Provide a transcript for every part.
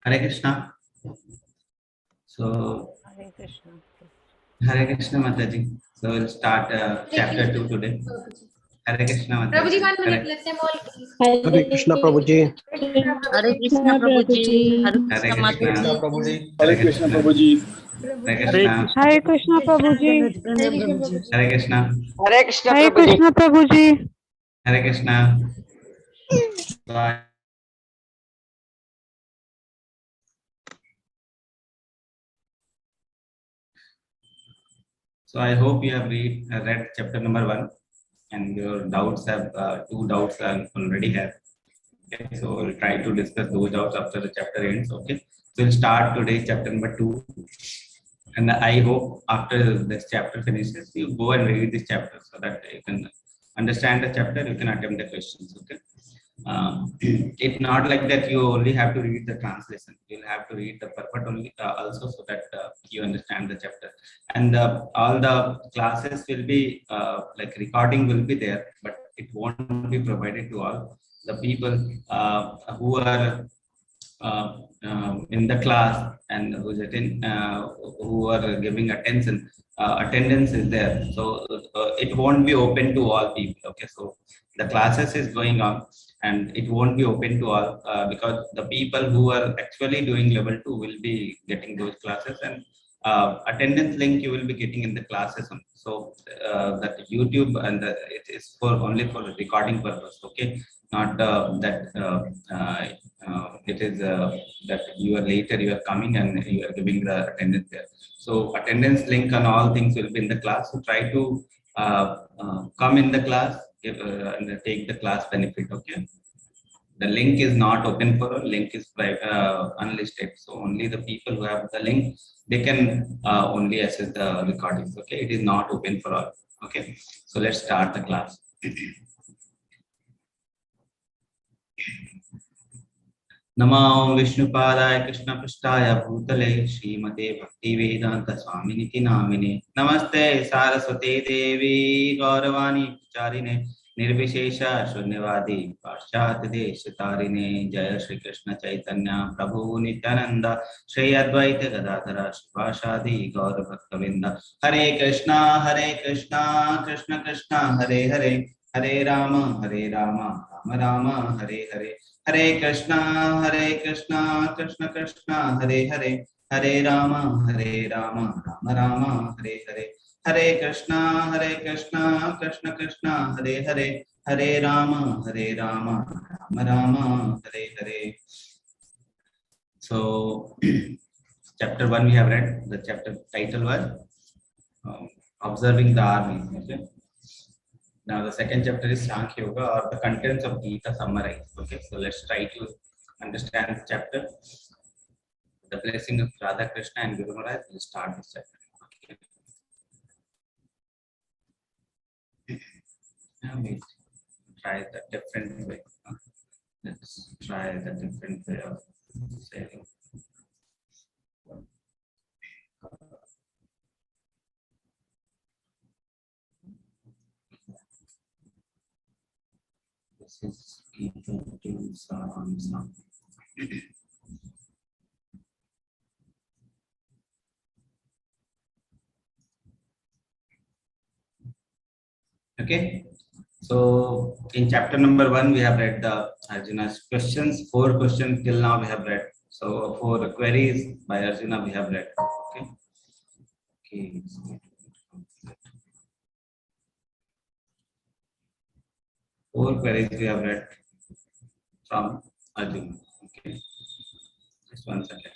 Hare Krishna. So, Hare Krishna. Hare Krishna Mataji. So, we'll start chapter 2 today. Hare Krishna Mataji. Prabhuji, 1 minute, let them all. Hare Krishna Prabhuji. Hare Krishna Prabhuji. Hare Hare Krishna Krishna. Mataji. Hare Krishna Prabhuji. Hare Krishna. Hare Krishna Prabhuji. Hare Krishna. Hare Krishna Hare Prabhuji. Krishna Prabhuji. Hare Krishna. So I hope you have read chapter number 1, and your doubts have 2 doubts I already have. Okay, so we'll try to discuss those doubts after the chapter ends. Okay, so we'll start today chapter number 2, and I hope after this chapter finishes, you go and read this chapter so that you can understand the chapter. You can attempt the questions. Okay. It's not like that you only have to read the translation. You'll have to read the purport only also, so that you understand the chapter. And all the classes will be like recording will be there, but it won't be provided to all the people who are in the class and who are giving attention. Attendance is there, so it won't be open to all people. Okay, so the classes is going on and it won't be open to all because the people who are actually doing level 2 will be getting those classes, and attendance link you will be getting in the classes. So that YouTube and it is for only for recording purpose. Okay, not that it is that you are later you are coming and you are giving the attendance there. So attendance link and all things will be in the class. So try to come in the class and take the class benefit. Okay, the link is not open for all. Link is unlisted, so only the people who have the link, they can only access the recordings. Okay, it is not open for all. Okay, so let's start the class. नमो विष्णुपादाय कृष्णपृष्ठाय भूतले श्रीमते भक्तिवेदांत स्वामिनिति नामिने नमस्ते सारस्वते देवी गौरवाणी प्रचारिणे निर्विशेष शून्यवादी पाश्चात्य देश तारिणे जय श्री कृष्ण चैतन्य प्रभु नित्यानंद श्री अद्वैत गदाधर श्रीवासादि गौर भक्तवृंद हरे Krishna Krishna Krishna Hare Hare Hare Ram Ram Ram Hare Hare Hare Krishna Krishna Krishna Hare Hare Hare Ram Ram Ram Hare Hare Hare Krishna Krishna Krishna Hare Hare Hare Ram Ram Ram Hare Hare. So chapter 1 we have read. The chapter title was observing the army. Okay. Now the second chapter is Sankhya Yoga, or the contents of Gita summarized. Okay, so let's try to understand the chapter. The blessing of Radha Krishna and Guru Maharaj will start this chapter. Okay. Now we try the different way. Let's try the different way of saying. This is Gita Course. Okay, so in chapter number 1 we have read the Arjuna's questions. 4 questions till now we have read. So 4 queries by Arjuna we have read. Okay. Okay. 4 queries we have read from Arjuna. Okay. Just 1 second.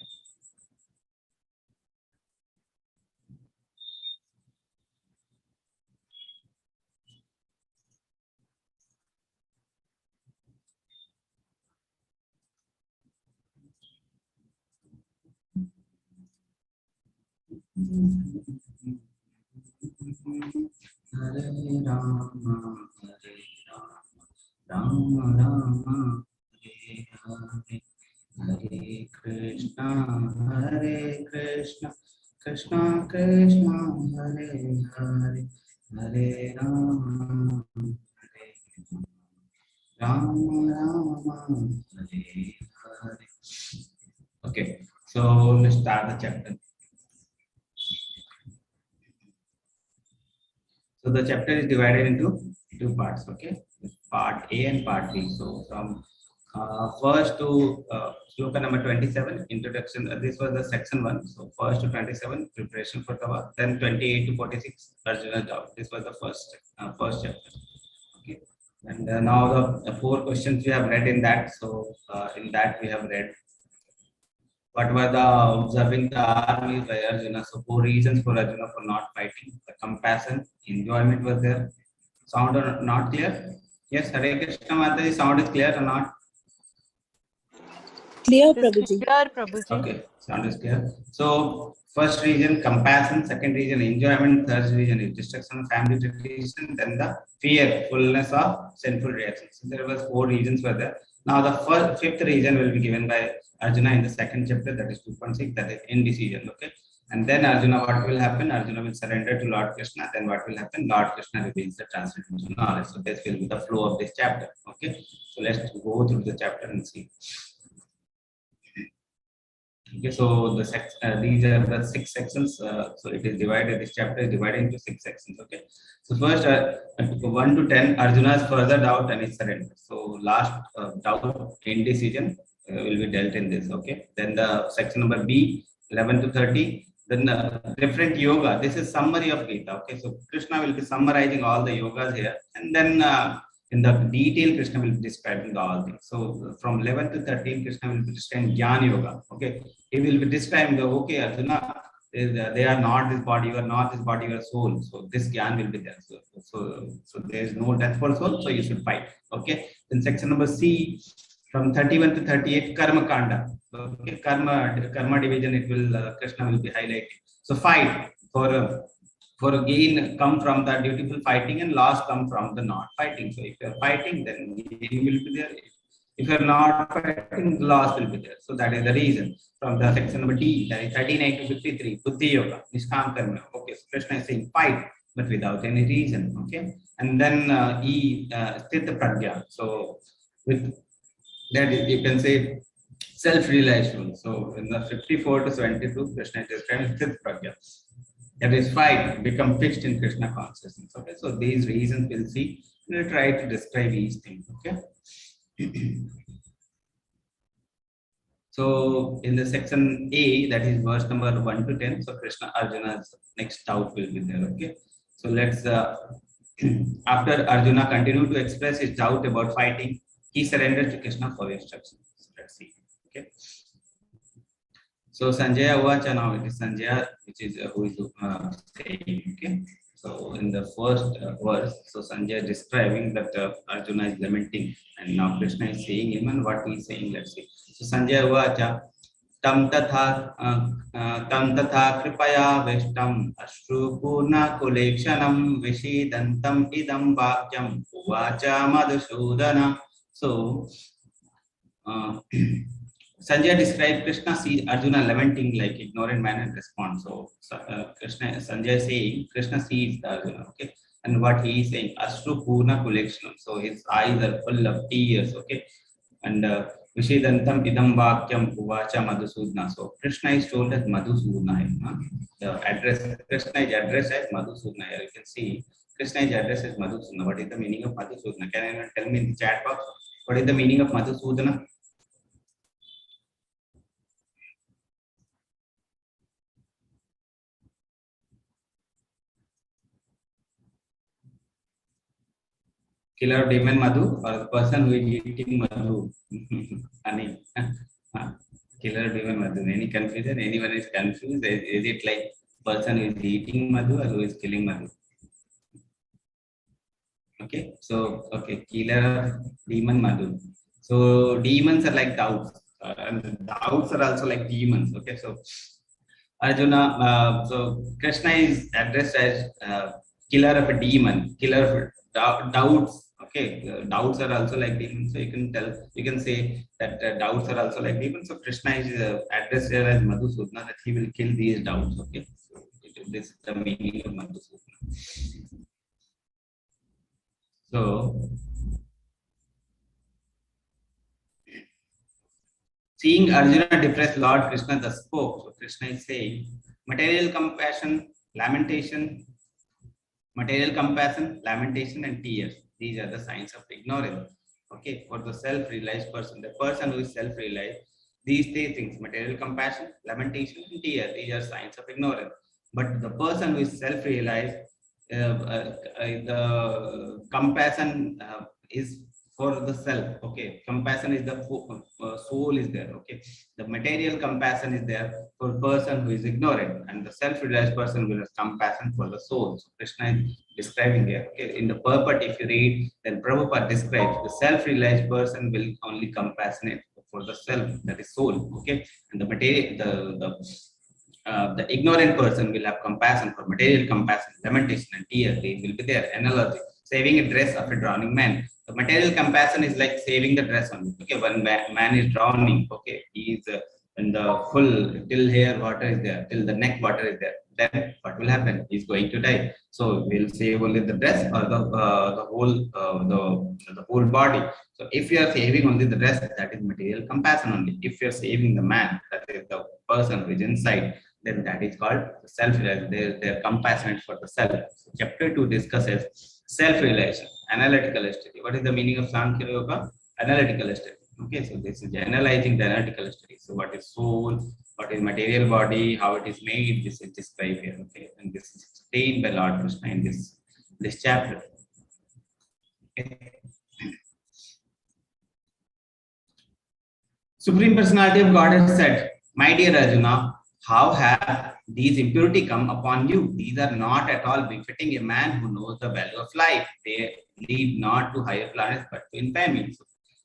Hare Rama, Rama Rama, Hare Hare, Hare Krishna, Krishna Krishna, Hare Hare, Hare Rama, Rama Rama, Hare Hare. Okay, Okay, so let's start the chapter. So the chapter is divided into two parts. Okay, part A and part B. So from first to sloka number 27, introduction. This was the section 1. So first to 27, preparation for Tava. Then 28 to 46, Arjuna job. This was the first chapter. Okay, and now the four questions we have read in that. So in that we have read what were the observing the armies by Arjuna. So four reasons for Arjuna for not fighting. The compassion, enjoyment was there. Sound or not clear? Yes, Hare Krishna Mataji, sound is clear or not? Clear, It is Prabhuji. clear, Prabhuji. Okay, sound is clear. So first region compassion, second region enjoyment, third region is destruction of family tradition, then the fearfulness of sinful reactions. So there was four regions were there. Now the fifth region will be given by Arjuna in the second chapter, that is 2.6, that is indecision. Okay. And then Arjuna, what will happen? Arjuna will surrender to Lord Krishna. Then what will happen? Lord Krishna reveals the transcendental knowledge. So this will be the flow of this chapter. Okay. So let's go through the chapter and see. Okay, so these are the six sections. So it is divided. This chapter is divided into six sections. Okay. So first, 1 to 10, Arjuna's further doubt and his surrender. So last doubt, indecision will be dealt in this. Okay. Then the section number B, 11 to 30. Then different yoga. This is summary of Gita. Okay. So Krishna will be summarizing all the yogas here, and then in the detail, Krishna will be describing all things. So from 11 to 13, Krishna will be describing Jnana Yoga. Okay, he will be describing the okay, Arjuna, they are not this body, you are not this body, you are soul. So this Jnana will be there. So there is no death for soul, so you should fight. Okay, then section number C, from 31 to 38, Karma Kanda. Okay, karma division, it will Krishna will be highlighting. So fight for gain come from the dutiful fighting and loss come from the not fighting. So if you are fighting, then gain will be there. If you are not fighting, the loss will be there. So that is the reason. From the section number D, that is 39 to 53, Buddhi Yoga, Nishkam Karma. Okay, so Krishna is saying fight, but without any reason. Okay, and then Sthita Pragya. So with that, you can say self-realization. So in the 54 to 72, Krishna is describing Sthita Pragya. That is fight, become fixed in Krishna consciousness. Okay, so these reasons we'll see. We'll try to describe each thing. Okay. So in the section A, that is verse number 1 to 10. So Krishna Arjuna's next doubt will be there. Okay. So let's after Arjuna continued to express his doubt about fighting, he surrendered to Krishna for instructions. So let's see. Okay. So Sanjaya Uvacha, now it is Sanjaya, which is who is saying. Okay. So in the first verse, so Sanjaya describing that Arjuna is lamenting, and now Krishna is saying him, and what he is saying. Let's see. So Sanjaya Uvacha, tam tatha kripaya veshtam ashru purna kulekshanam vishidantam idam vakyam uvacha madhusudana. So Sanjay described Krishna sees Arjuna lamenting like ignorant man and responds. So Sanjay saying Krishna sees Arjuna. Okay, and what he is saying, Ashru Purna Kuleksham. So his eyes are full of tears. Okay, and Vishidantam Idam Vakyam Uvacha Madhusudna. So Krishna is told as Madhusudna. The address, Krishna is addressed as Madhusudna. Here you can see Krishna is addressed as Madhusudna. What is the meaning of Madhusudna? Can anyone tell me in the chat box? What is the meaning of Madhusudana? Killer of demon Madhu, or the person who is eating Madhu? Honey. Killer of demon Madhu. Any confusion? Anyone is confused? Is it like person who is eating Madhu or who is killing Madhu? Okay, so okay, killer of demon Madhu. So demons are like doubts, and doubts are also like demons. Okay, so Arjuna, so Krishna is addressed as killer of a demon, killer of doubts. Okay, doubts are also like demons. So you can say that doubts are also like demons. So Krishna is addressed here as Madhusudana, that he will kill these doubts. Okay, so this is the meaning of Madhusudana. So Seeing Arjuna depressed, Lord Krishna thus spoke. So Krishna is saying, material compassion, lamentation, and tears. These are the signs of ignorance. Okay, for the self-realized person, the person who is self-realized, these three things: material compassion, lamentation, and tears. These are signs of ignorance. But the person who is self-realized, the compassion is for the self. Okay, compassion is the soul is there. Okay, the material compassion is there for person who is ignorant, and the self-realized person will have compassion for the soul. So Krishna is describing here. Okay, in the purport, if you read, then Prabhupada describes the self-realized person will only compassionate for the self, that is soul. Okay, and the material, the ignorant person will have compassion for material compassion, lamentation, and tears. They will be there. Analogy: saving a dress of a drowning man. The material compassion is like saving the dress only. Okay, when man is drowning, okay, he is in the full till here water is there, till the neck water is there. Then what will happen? He's going to die. So we'll save only the dress or the whole body. So if you are saving only the dress, that is material compassion only. If you are saving the man, that is the person who is inside, then that is called self-realization. They're compassionate for the self. So chapter 2 discusses self-realization, analytical study. What is the meaning of Sankhya Yoga? Analytical study. Okay, so this is analyzing the analytical study. So what is soul? What is material body? How it is made? This is described here. Okay, and this is explained by Lord Krishna in this chapter. Okay. Supreme Personality of Godhead said, "My dear Arjuna, how have these impurity come upon you? These are not at all befitting a man who knows the value of life. They lead not to higher planets but to infamy."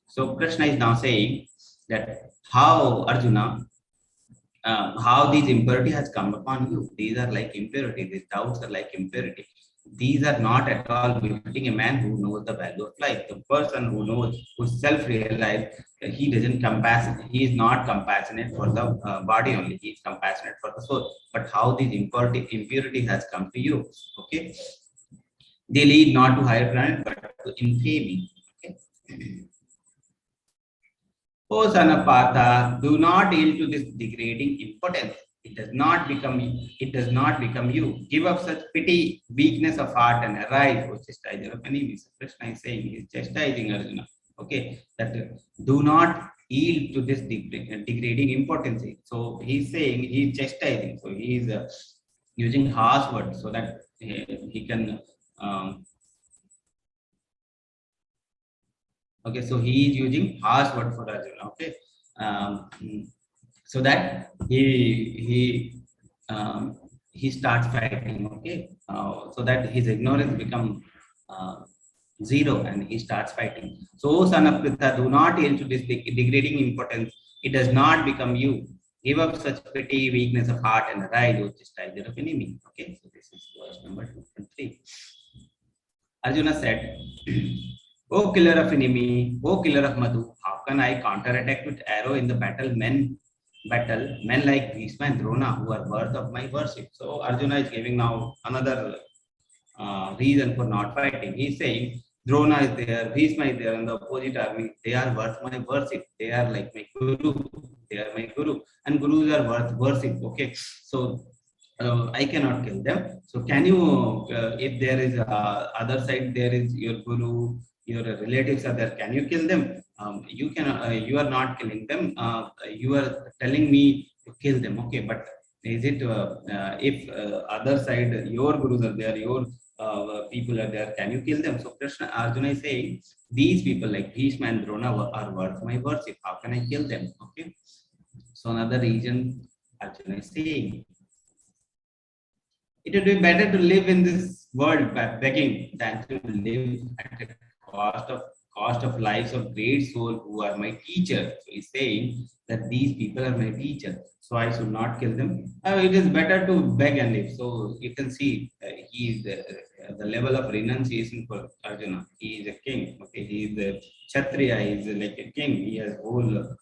So Krishna is now saying that how Arjuna, how these impurity has come upon you. These are like impurity. These doubts are like impurity. These are not at all befitting a man who knows the value of life. The person who knows, who self-realized, he doesn't compassionate. He is not compassionate for the body only. He is compassionate for the soul. But how these impurity has come to you? Okay, they lead not to higher planet but to infamy. Okay. O son of Partha, do not yield to this degrading impotence. It does not become you. Give up such pity, weakness of heart, and arise, O chastiser of enemies. Krishna is saying, he is chastising Arjuna. Okay, that do not yield to this degrading impotence. So he's saying, he is chastising. So he is using harsh words so that he can. Okay, so he is using harsh word for Arjuna. Okay, so that he starts fighting. Okay, so that his ignorance become zero and he starts fighting. So, son of Pritha, do not yield to this degrading impotence. It does not become you. Give up such pity, weakness of heart, and arise, O chastiser of enemy. Okay, so this is verse number 2 and 3. Arjuna said, "O killer of enemy, O killer of Madhu, how can I counterattack with arrow in the battle? Men like Bhishma and Drona, who are worth of my worship." So Arjuna is giving now another reason for not fighting. He is saying, Drona is there, Bhishma is there in the opposite army. They are worth my worship. They are like my guru. They are my guru, and gurus are worth worship. Okay, so I cannot kill them. So can you, if there is other side, there is your guru, your relatives are there, can you kill them? You can. You are not killing them. You are telling me to kill them. Okay, but is it if other side your gurus are there, your people are there, can you kill them? So Krishna, Arjuna is saying, these people like Bhishma and Drona are worth my worship. How can I kill them? Okay. So another reason Arjuna is saying, it would be better to live in this world by begging than to live at the cost of lives of great souls who are my teacher. So he's saying that these people are my teacher, so I should not kill them. It is better to beg and live. So you can see he is the level of renunciation for Arjuna. He is a king. Okay, he is a Kshatriya. He is like a king. He has whole.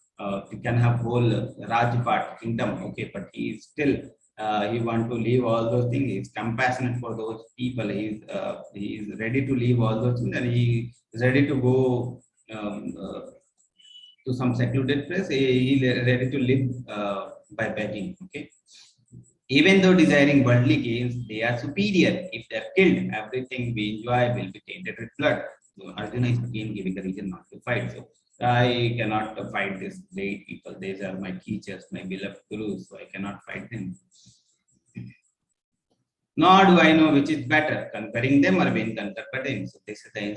He can have whole Rajpat kingdom. Okay, but he is still. He want to leave all those things. He's compassionate for those people. He is ready to leave all those things, and he is ready to go to some secluded place. He ready to live by begging. Okay. Even though desiring worldly gains, they are superior. If they are killed, everything we enjoy will be tainted with blood. So Arjuna is again giving a reason not to fight. So I cannot fight these great people. These are my teachers, my beloved gurus. So I cannot fight them. Nor do I know which is better, conquering them or being conquered by them. So this is the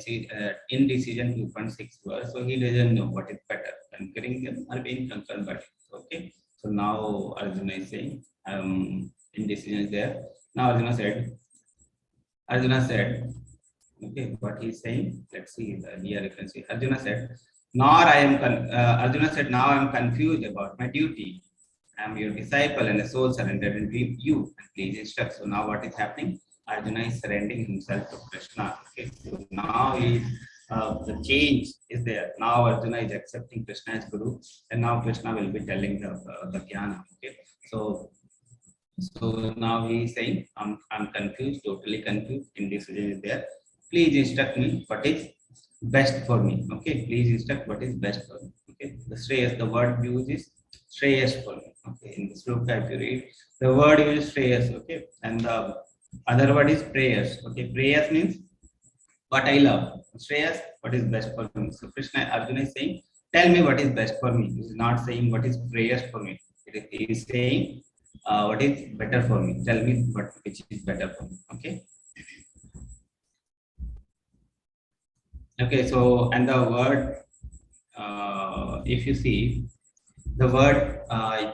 indecision 2.6 verse. So he doesn't know what is better, conquering them or being conquered by them. Okay. So now Arjuna is saying, indecision is there. Now Arjuna said, okay, what he's saying, let's see, here you can see, Arjuna said, Arjuna said, now I am confused about my duty. I am your disciple and a soul surrendered into you. Please instruct. So now what is happening? Arjuna is surrendering himself to Krishna. Okay, so now the change is there. Now Arjuna is accepting Krishna as Guru, and now Krishna will be telling the jnana. Okay, so now he is saying, I'm confused, totally confused. Indecision is there. Please instruct me what is best for me. Okay, please instruct what is best for me. Okay, the Shreyas, the word used is Shreyas for me. Okay, in the sloka, if you read, the word is Shreyas. Okay, and the other word is prayers. Okay, prayers means what I love. Shreyas, what is best for me. So Krishna, Arjuna is saying, tell me what is best for me. He is not saying what is prayers for me. He is saying what is better for me. Tell me which is better for me. Okay. Okay, so and the word, if you see, the word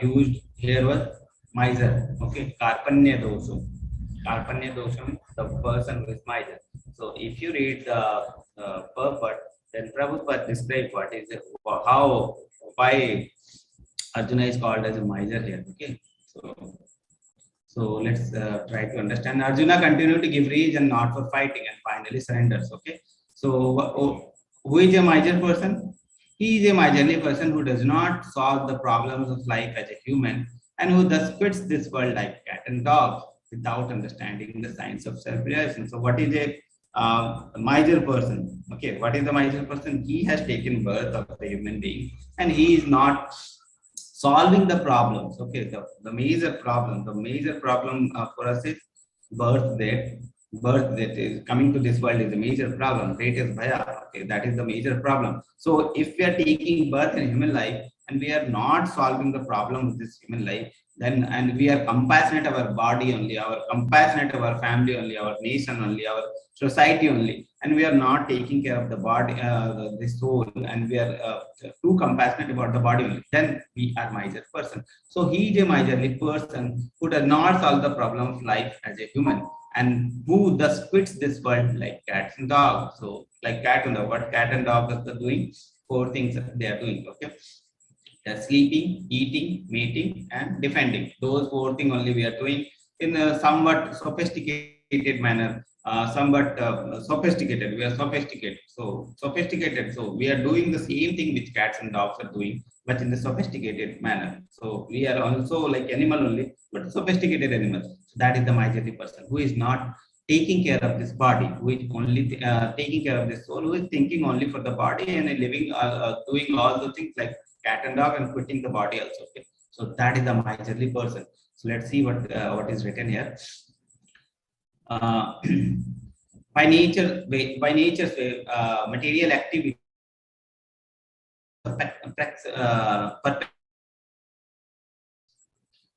used here was miser. Okay, karpanya dosam. Karpanya dosam, the person who is miser. So if you read the purport, then Prabhupada described what is why Arjuna is called as a miser here. Okay, so let's try to understand. Arjuna continued to give reason not for fighting and finally surrenders. Okay, so who is a miser person? He is a miserly person who does not solve the problems of life as a human and who thus quits this world like cat and dog without understanding the science of self-realization. So what is a miser person? Okay, what is the miser person? He has taken birth of a human being and he is not solving the problems. Okay, the major problem for us is birth that is coming to this world is a major problem. That is bhaya. Okay, that is the major problem. So if we are taking birth in human life and we are not solving the problem of this human life, then and we are compassionate our body only, our compassionate our family only, our nation only, our society only, and we are not taking care of the body, the soul, and we are too compassionate about the body only, then we are miser person. So he is a miserly person who does not solve the problem of life as a human and who thus quits this world like cats and dogs. So like cat and dog, what cat and dog are doing? 4 things they are doing. Okay, they're sleeping, eating, mating, and defending. Those 4 things only we are doing in a somewhat sophisticated manner. Somewhat sophisticated. We are sophisticated. So sophisticated. So we are doing the same thing which cats and dogs are doing, but in the sophisticated manner. So we are also like animal only, but sophisticated animals. So that is the miserly person who is not taking care of this body, who is only taking care of this soul, who is thinking only for the body and living, doing all the things like cat and dog and quitting the body also. Okay, so that is the miserly person. So let's see what is written here. By nature, material activity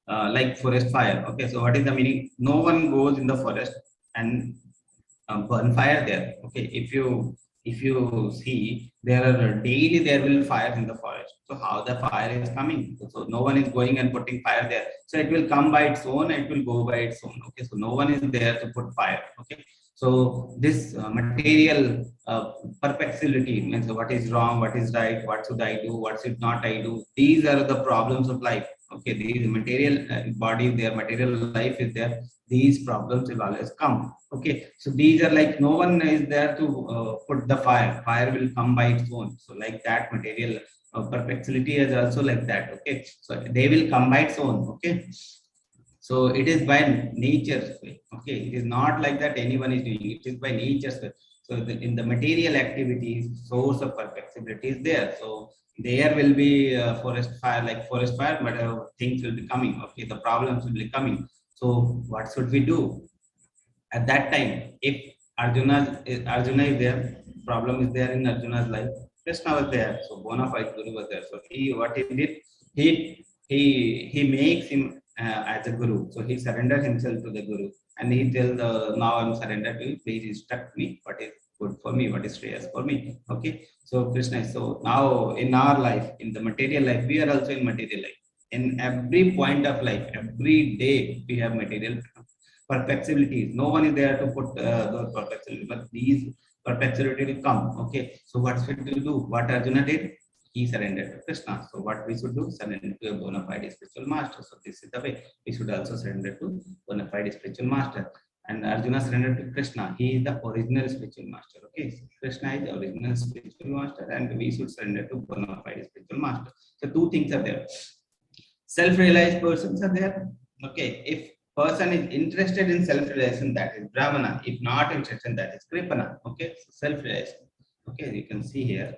like forest fire. Okay, so what is the meaning? No one goes in the forest and burn fire there. Okay, if you see, there will fires in the forest. So how the fire is coming? So no one is going and putting fire there. So it will come by its own. It will go by its own. Okay, so no one is there to put fire. Okay, so this material perplexity means what is wrong, what is right, what should I do, what should not I do. These are the problems of life. Okay, these material body, their material life is there. These problems will always come. Okay, so these are like no one is there to put the fire. Fire will come by its own. So like that, material perplexity is also like that. Okay, so they will come by its own. Okay, so it is by nature's way. Okay, it is not like that anyone is doing it. It is by nature's way. So in the material activities, source of perplexity is there. So there will be forest fire, like forest fire, but things will be coming. Okay, the problems will be coming. So what should we do at that time? If Arjuna is there, problem is there in Arjuna's life. Krishna was there, so bona fide Guru was there. So he, what he did, he makes him as a Guru. So he surrendered himself to the Guru, and he tells, now I'm surrendered to you. Please instruct me what is good for me, what is shreyas for me. Okay, so Krishna is, so now in our life, in the material life, we are also in material life. In every point of life, every day we have material perplexibilities. No one is there to put those perplexibilities, but these perplexibility will come. Okay, so what should we do? What Arjuna did? He surrendered to Krishna. So what we should do? Surrender to a bona fide spiritual master. So this is the way we should also surrender to bona fide spiritual master. And Arjuna surrendered to Krishna. He is the original spiritual master. Okay, so Krishna is the original spiritual master, and we should surrender to bona fide spiritual master. So two things are there. Self-realized persons are there. Okay, if person is interested in self-realization, that is Brahmana. If not interested, that is Kripana. Okay, so self-realization. Okay, you can see here.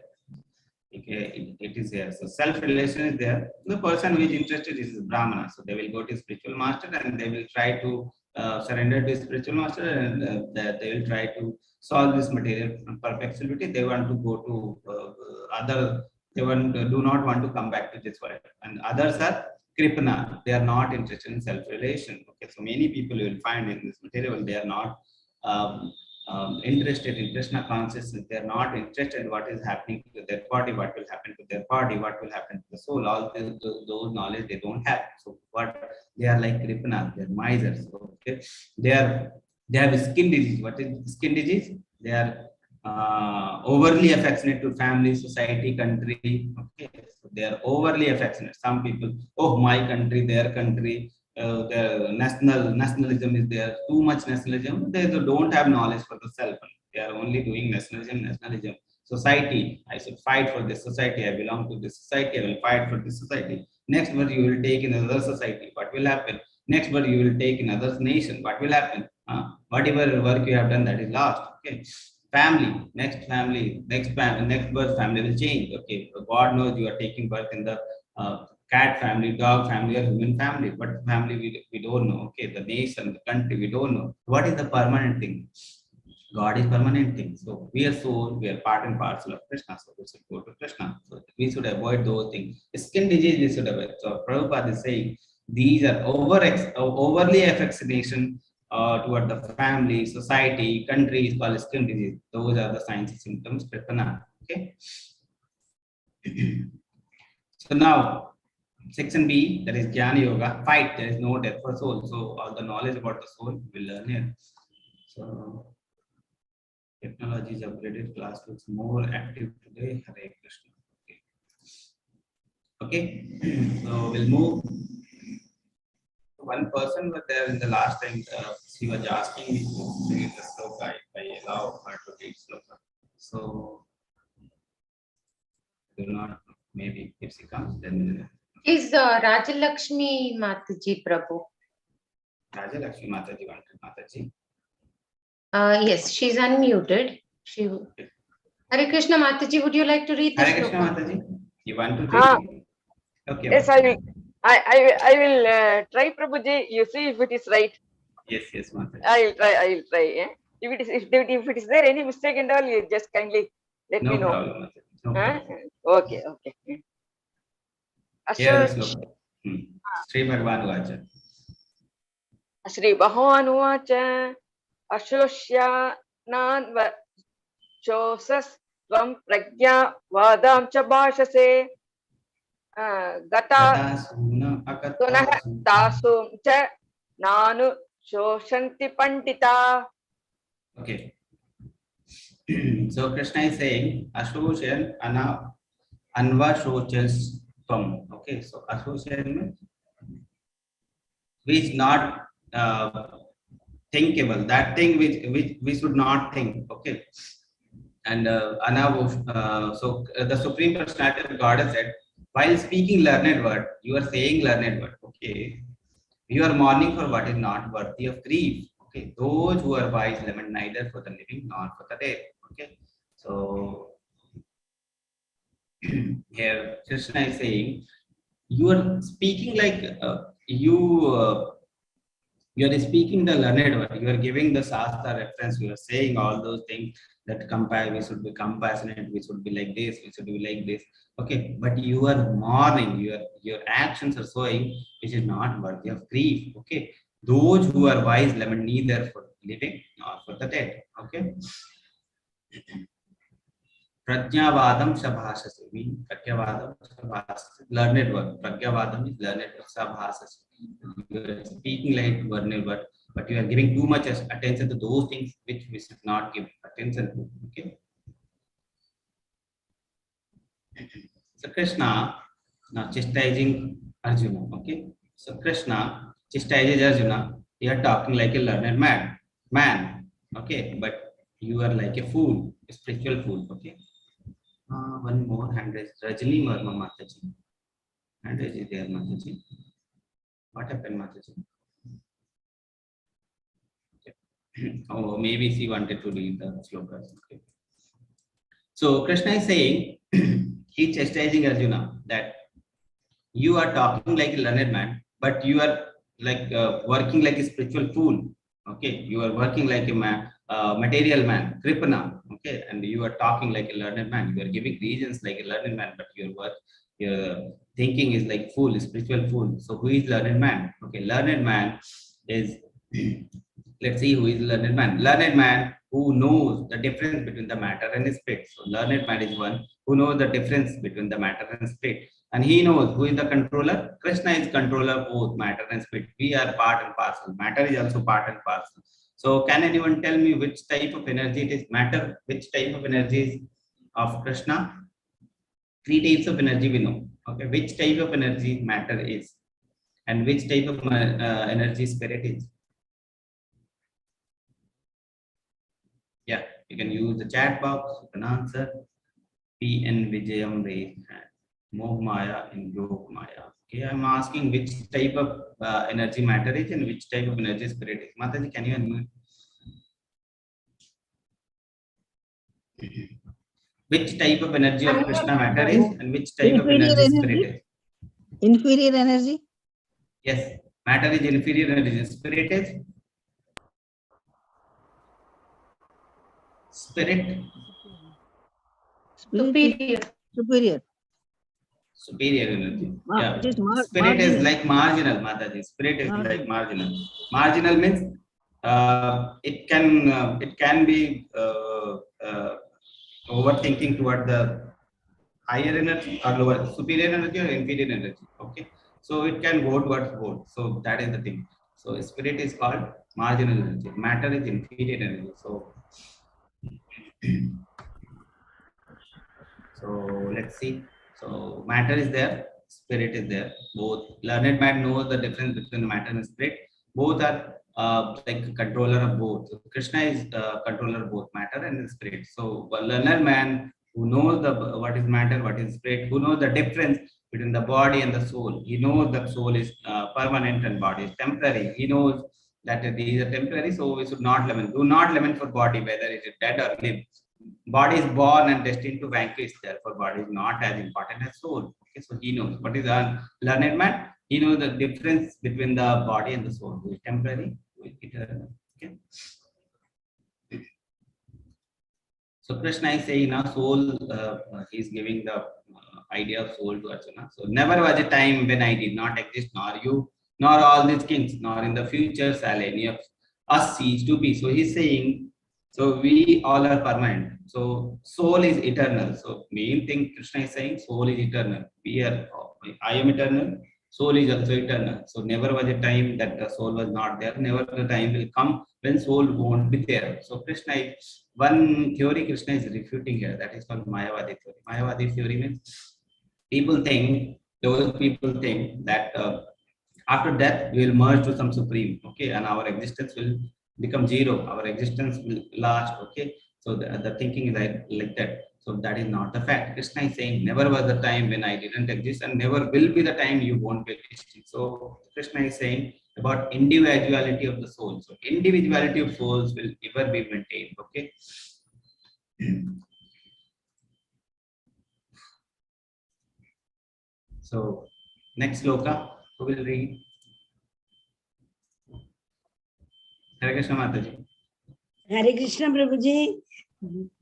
Okay, it is here. So self-realization is there. The person who is interested is Brahmana. So they will go to spiritual master and they will try to surrender to spiritual master, and they will try to solve this material perplexity. They want to go to other. They do not want to come back to this world. And others are Kripana. They are not interested in self-realization. Okay, so many people you will find in this material, they are not interested in Krishna consciousness. They are not interested in what is happening to their body, what will happen to their body, what will happen to the soul. All those knowledge they don't have. So what they are like Kripana, they are misers. Okay, they have skin disease. What is skin disease? They are overly affectionate to family, society, country. Okay, so they are overly affectionate. Some people, oh, my country, their country. Their nationalism is there, too much nationalism. They don't have knowledge for the self. They are only doing nationalism. Society, I should fight for this society. I belong to this society. I will fight for this society. Next word you will take in another society. What will happen? Next word you will take in another nation. What will happen? Whatever work you have done, that is lost. Okay. Family, next birth, family will change. Okay, God knows you are taking birth in the cat family, dog family, or human family. But family we don't know. Okay, the nation, the country, we don't know. What is the permanent thing? God is permanent thing. So we are soul, we are part and parcel of Krishna. So we should go to Krishna. So we should avoid those things. Skin disease we should avoid. So Prabhupada is saying these are overly affectionation toward the family, society, country is called skin disease. Those are the signs and symptoms. Kripana. Okay. So now section B, that is Jnana Yoga. Fight, there is no death for soul. So all the knowledge about the soul we will learn here. So technology is upgraded, class looks more active today. Hare Krishna. Okay. So we'll move. One person was there in the last time. She was asking me to read the sloka. If I allow her to read sloka. So do not. Maybe if she comes, then. Is Rajalakshmi Mataji Prabhu? Rajalakshmi Mataji wanted Mataji. Yes, she's unmuted. Hare Krishna Mataji, would you like to read the Hare Krishna sloka? Mataji, you want to read? Okay. Yes, I will. I will try, Prabhuji. You see if it is right. Yes, Mataji. I will try. Yeah? If it is there any mistake and all, you just kindly let me know. Problem, Mataji. No problem. Okay. Here is sloka. Sri Bhagavan Vacha. Shri Bhagavan Vacha Ashloshya Nan Chosas Tvam Pragya Vadam Cha Bhashase Gata Suna Sunah Tasum Cha Nanu Shoshanti Pandita. Okay. So Krishna is saying Ashoshan Anva Shochas Tvam. Okay, so Ashoshan means which not thinkable, that thing which we should not think. Okay. And so the Supreme Personality of God has said, while speaking learned word, you are saying learned word. Okay. You are mourning for what is not worthy of grief. Okay. Those who are wise lament neither for the living nor for the dead. Okay. So here Krishna is saying, you are speaking like you are speaking the learned word. You are giving the Shastra reference. You are saying all those things that compare. We should be compassionate. We should be like this. We should be like this. Okay, but you are mourning. Your actions are showing which is not worthy of grief. Okay, those who are wise lament neither for living nor for the dead. Okay. Pragyavadam sabhasase means Pragyavadam sabhasase learned word. Pragyavadam is learned word. Sabhasase. You are speaking like learned word, but you are giving too much attention to those things which we should not give attention to. Okay. So Krishna now chastising Arjuna. Okay. So Krishna chastises Arjuna. You are talking like a learned man. Okay, but you are like a fool, a spiritual fool. Okay. One more hand raise. Rajini Verma Mataji. Hand raise is there, Mataji. What happened, Mataji? Okay. Oh, maybe she wanted to read the slokas. Okay. So Krishna is saying, he chastising Arjuna that you are talking like a learned man, but you are like working like a spiritual fool. Okay, you are working like a man, material man, Kripana. Okay, and you are talking like a learned man. You are giving reasons like a learned man, but your thinking is like fool, spiritual fool. So who is learned man? Okay, learned man is let's see who is learned man. Learned man who knows the difference between the matter and the spirit. So learned man is one who knows the difference between the matter and spirit. And he knows who is the controller. Krishna is controller of both matter and spirit. We are part and parcel. Matter is also part and parcel. So can anyone tell me which type of energy it is matter? Which type of energy is of Krishna? Three types of energy we know. Okay, which type of energy matter is, and which type of energy spirit is? Yeah, you can use the chat box. You can answer. PN Vijayam raised hand. Moh Maya in Yog Maya. Okay, I'm asking which type of energy matter is and which type of energy spirit is. Mataji, can you unmute? Which type of energy of Krishna matter is and which type of energy spirit is? Inferior energy? Yes, matter is inferior energy. Spirit is? Spirit? Superior. Superior. Superior energy. Yeah. It is Spirit is like marginal, Mataji. Spirit is like marginal. Marginal means it can be overthinking toward the higher energy or lower, superior energy or inferior energy. Okay, so it can go towards both. So that is the thing. So spirit is called marginal energy. Matter is inferior energy. So let's see. So matter is there, spirit is there. Both learned man knows the difference between the matter and spirit. Both are like controller of both. So Krishna is controller of both matter and spirit. So a learned man who knows the what is matter, what is spirit, who knows the difference between the body and the soul. He knows that soul is permanent and body is temporary. He knows that these are temporary, so we should not lament. Do not lament for body, whether it is dead or live. Body is born and destined to vanquish, therefore body is not as important as soul. Okay, so he knows what is a learned man. He knows the difference between the body and the soul, who is temporary, who is eternal. Okay. So Krishna is saying now soul, he is giving the idea of soul to Arjuna. So never was a time when I did not exist, nor you, nor all these kings, nor in the future shall any of us cease to be. So he's saying, so we all are permanent. So soul is eternal. So main thing Krishna is saying, soul is eternal. We are, I am eternal. Soul is also eternal. So never was a time that the soul was not there. Never the time will come when soul won't be there. So Krishna is one theory Krishna is refuting here. That is called Mayavadi theory. Mayavadi theory means those people think that after death we will merge to some supreme. Okay, and our existence will become zero. Our existence will last. Okay, so the thinking is like that. So that is not the fact. Krishna is saying never was the time when I didn't exist, and never will be the time you won't be existing. So Krishna is saying about individuality of the soul. So individuality of souls will ever be maintained. Okay. So next sloka, who will read? Hare Krishna Mataji. Hare Krishna Prabhuji.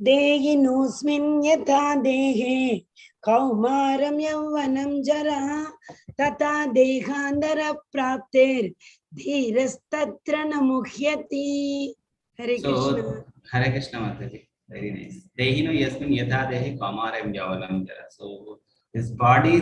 Dehinosmin yatha dehe kaumaram yavvanam jara tata dekhandara prapter dhirastatra namuhyati. Hare Krishna. So Hare Krishna Mataji. Very nice. Dehino yasmin yatha dehe kamaram yavanam jara. So this body,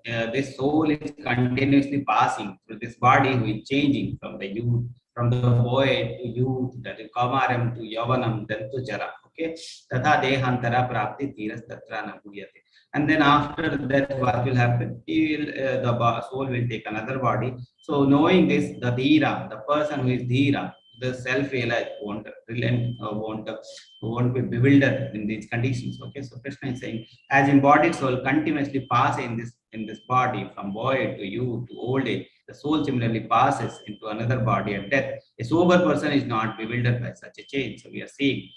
this soul is continuously passing through this body, who is changing from the youth, from the boy to youth, that is kamaram to yavanam, then to jara. Okay. Tatha dehantara prapti dhiras tatra nabhuyate. And then after that, what will happen? He will, the soul will take another body. So knowing this, the dhira, the person who is dhira, the self-realized won't relent, won't be bewildered in these conditions. Okay, so Krishna is saying, as embodied soul continuously pass in this body from boy to youth to old age, the soul similarly passes into another body at death. A sober person is not bewildered by such a change. So we are seeing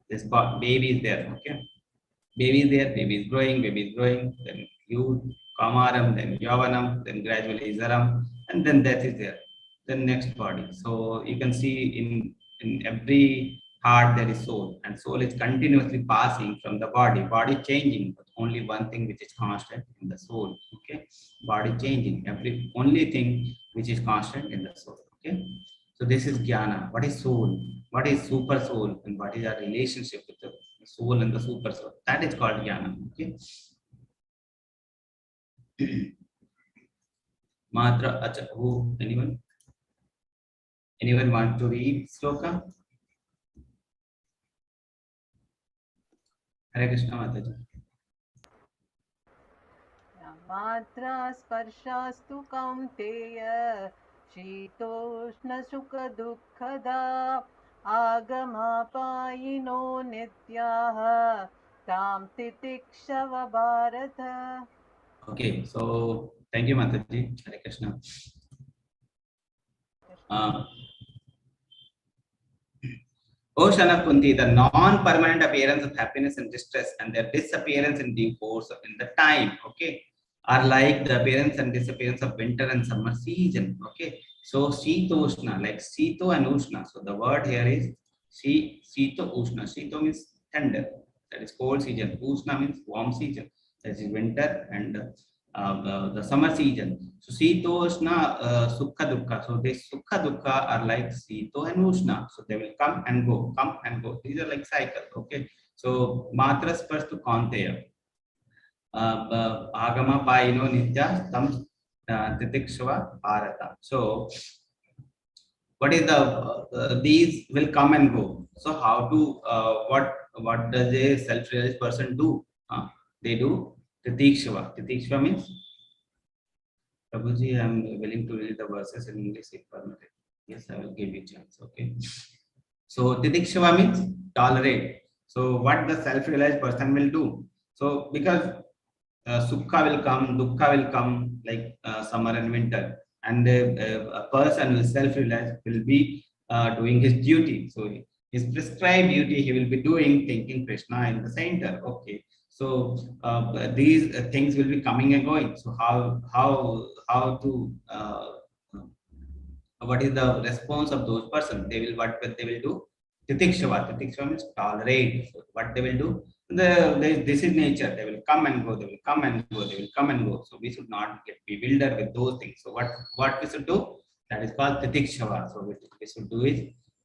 this baby is there. Okay, baby is there, baby is growing, then youth, kamaram, then yavanam, then gradually zaram, and then death is there. Then next body. So you can see in every heart there is soul, and soul is continuously passing from the body changing, but only one thing which is constant in the soul. Okay, body changing, every only thing which is constant in the soul. Okay, so this is jnana. What is soul? What is super soul? And what is our relationship with the soul and the super soul? That is called jnana. Okay. Matra, acha, who? Anyone? Anyone want to read sloka? Hare Krishna Mataji. मात्रा स्पर्शास्तु कौन्तेय शीतोष्ण सुख दुःखदा आगमापायिनो नित्याः तां तितिक्षव Bharat. Okay, so thank you Mataji. Hare Krishna. O son of Kunti, the non-permanent appearance of happiness and distress and their disappearance in due course in the time, okay, are like the appearance and disappearance of winter and summer season. Okay, so Sitoshna, like Sito and Ushna. So the word here is Sito Ushna. Sito means thunder, that is cold season. Ushna means warm season, that is winter, and the summer season. So Sitoshna, Sukha Dukkha. So these Sukha Dukkha are like Sito and Ushna. So they will come and go, come and go. These are like cycles. Okay. So Matra Sparstu Kanteya. Agama Paino Nitya Tam Titikshava Bharata. So what is the these will come and go. So how to what does a self-realized person do? They do Titikshava. Titikshava means, Prabhuji, I am willing to read the verses in English if permitted. Yes, I will give you a chance. Okay. So Titikshava means tolerate. So what the self-realized person will do? So because Sukha will come, Dukkha will come, like summer and winter, and a person who is self-realized will be doing his duty. So his prescribed duty he will be doing, thinking Krishna in the center. Okay. So these things will be coming and going. So how to what is the response of those persons? They will what they will do? Titikshava. Titikshava means tolerate. So what they will do? This is nature. They will come and go. They will come and go. They will come and go. So we should not get bewildered with those things. So what we should do? That is called Titikshava. So what we should do is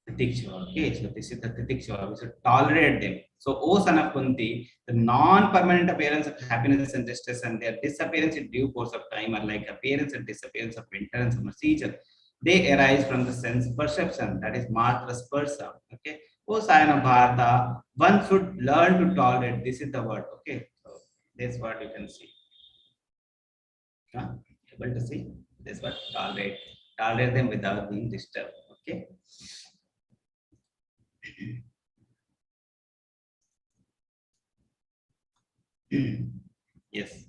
Titikshava. Okay. So this is the Titikshava. We should tolerate them. So O son of Kunti, the non-permanent appearance of happiness and distress and their disappearance in due course of time are like appearance and disappearance of winter and summer season. They arise from the sense perception, that is Matra Sparsa. Okay. O sign of Bharata, one should learn to tolerate. This is the word. Okay. So this word you can see. Able to see this word, tolerate. Tolerate them without being disturbed. Okay. Yes.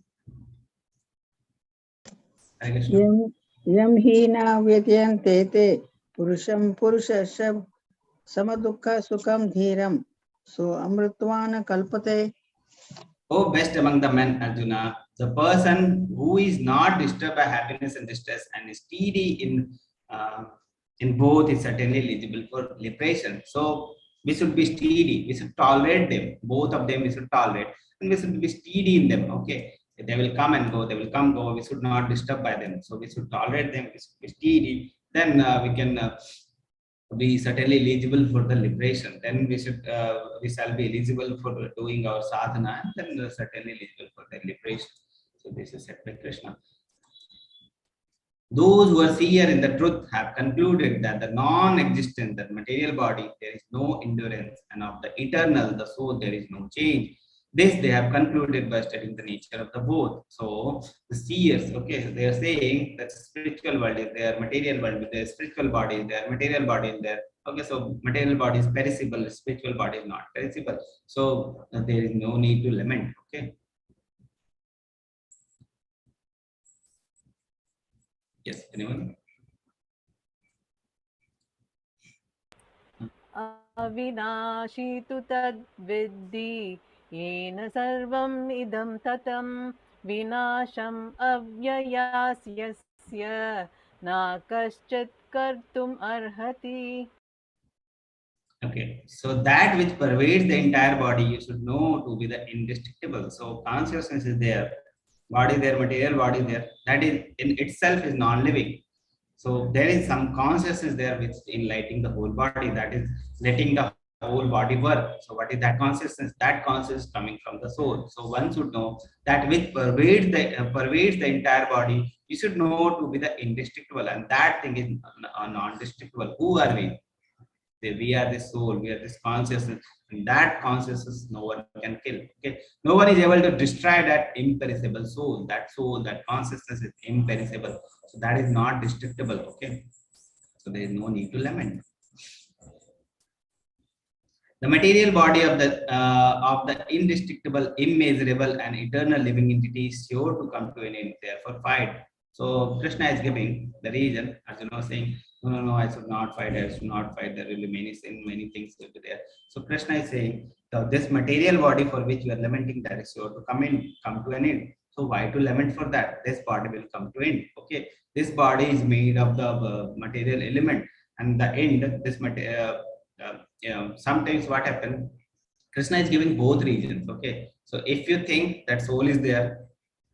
Yam hina vyatiyante te purusham purushasam samadukha sukham dhiram so amritvana kalpate. O best among the men, Arjuna, the person who is not disturbed by happiness and distress and is steady in both is certainly eligible for liberation. So we should be steady. We should tolerate them. Both of them we should tolerate, and we should be steady in them. Okay, they will come and go. They will come go. We should not disturb by them. So we should tolerate them. We should be steady. Then we can be certainly eligible for the liberation. Then we shall be eligible for doing our sadhana, and then certainly eligible for the liberation. So this is said by Krishna. Those who are seer in the truth have concluded that the non-existent, the material body, there is no endurance, and of the eternal, the soul, there is no change. This they have concluded by studying the nature of the both. So the seers, okay, they are saying that spiritual world is there, material world is there, spiritual body is there, material body is there. Okay, so material body is perishable, spiritual body is not perishable. So there is no need to lament. Okay. Yes, anyone? अविनाशी तु तद्विद्धि येन सर्वम् इदं ततं विनाशम् अव्ययास्यस्य न कश्चित् कर्तुम् अर्हति. Okay, so that which pervades the entire body, you should know to be the indestructible. So consciousness is there, body there, material body there. That is in itself is non-living. So there is some consciousness there which is enlightening the whole body. That is letting the whole body work. So what is that consciousness? That consciousness coming from the soul. So one should know that which pervades the entire body. You should know to be the indestructible, and that thing is non-destructible. Who are we? We are the soul, we are this consciousness, and that consciousness no one can kill. Okay, no one is able to destroy that imperishable soul. That soul, that consciousness is imperishable, so that is not destructible. Okay, so there is no need to lament. The material body of the indestructible, immeasurable, and eternal living entity is sure to come to an end. Therefore, fight. So Krishna is giving the reason. Arjuna was saying, no, I should not fight. I should not fight. There will be many things will be there. So Krishna is saying, so this material body for which you are lamenting, that is sure to come to an end. So why to lament for that? This body will come to end. Okay, this body is made of the material element, and the end, this material. Sometimes what happens, Krishna is giving both reasons. Okay, so if you think that soul is there,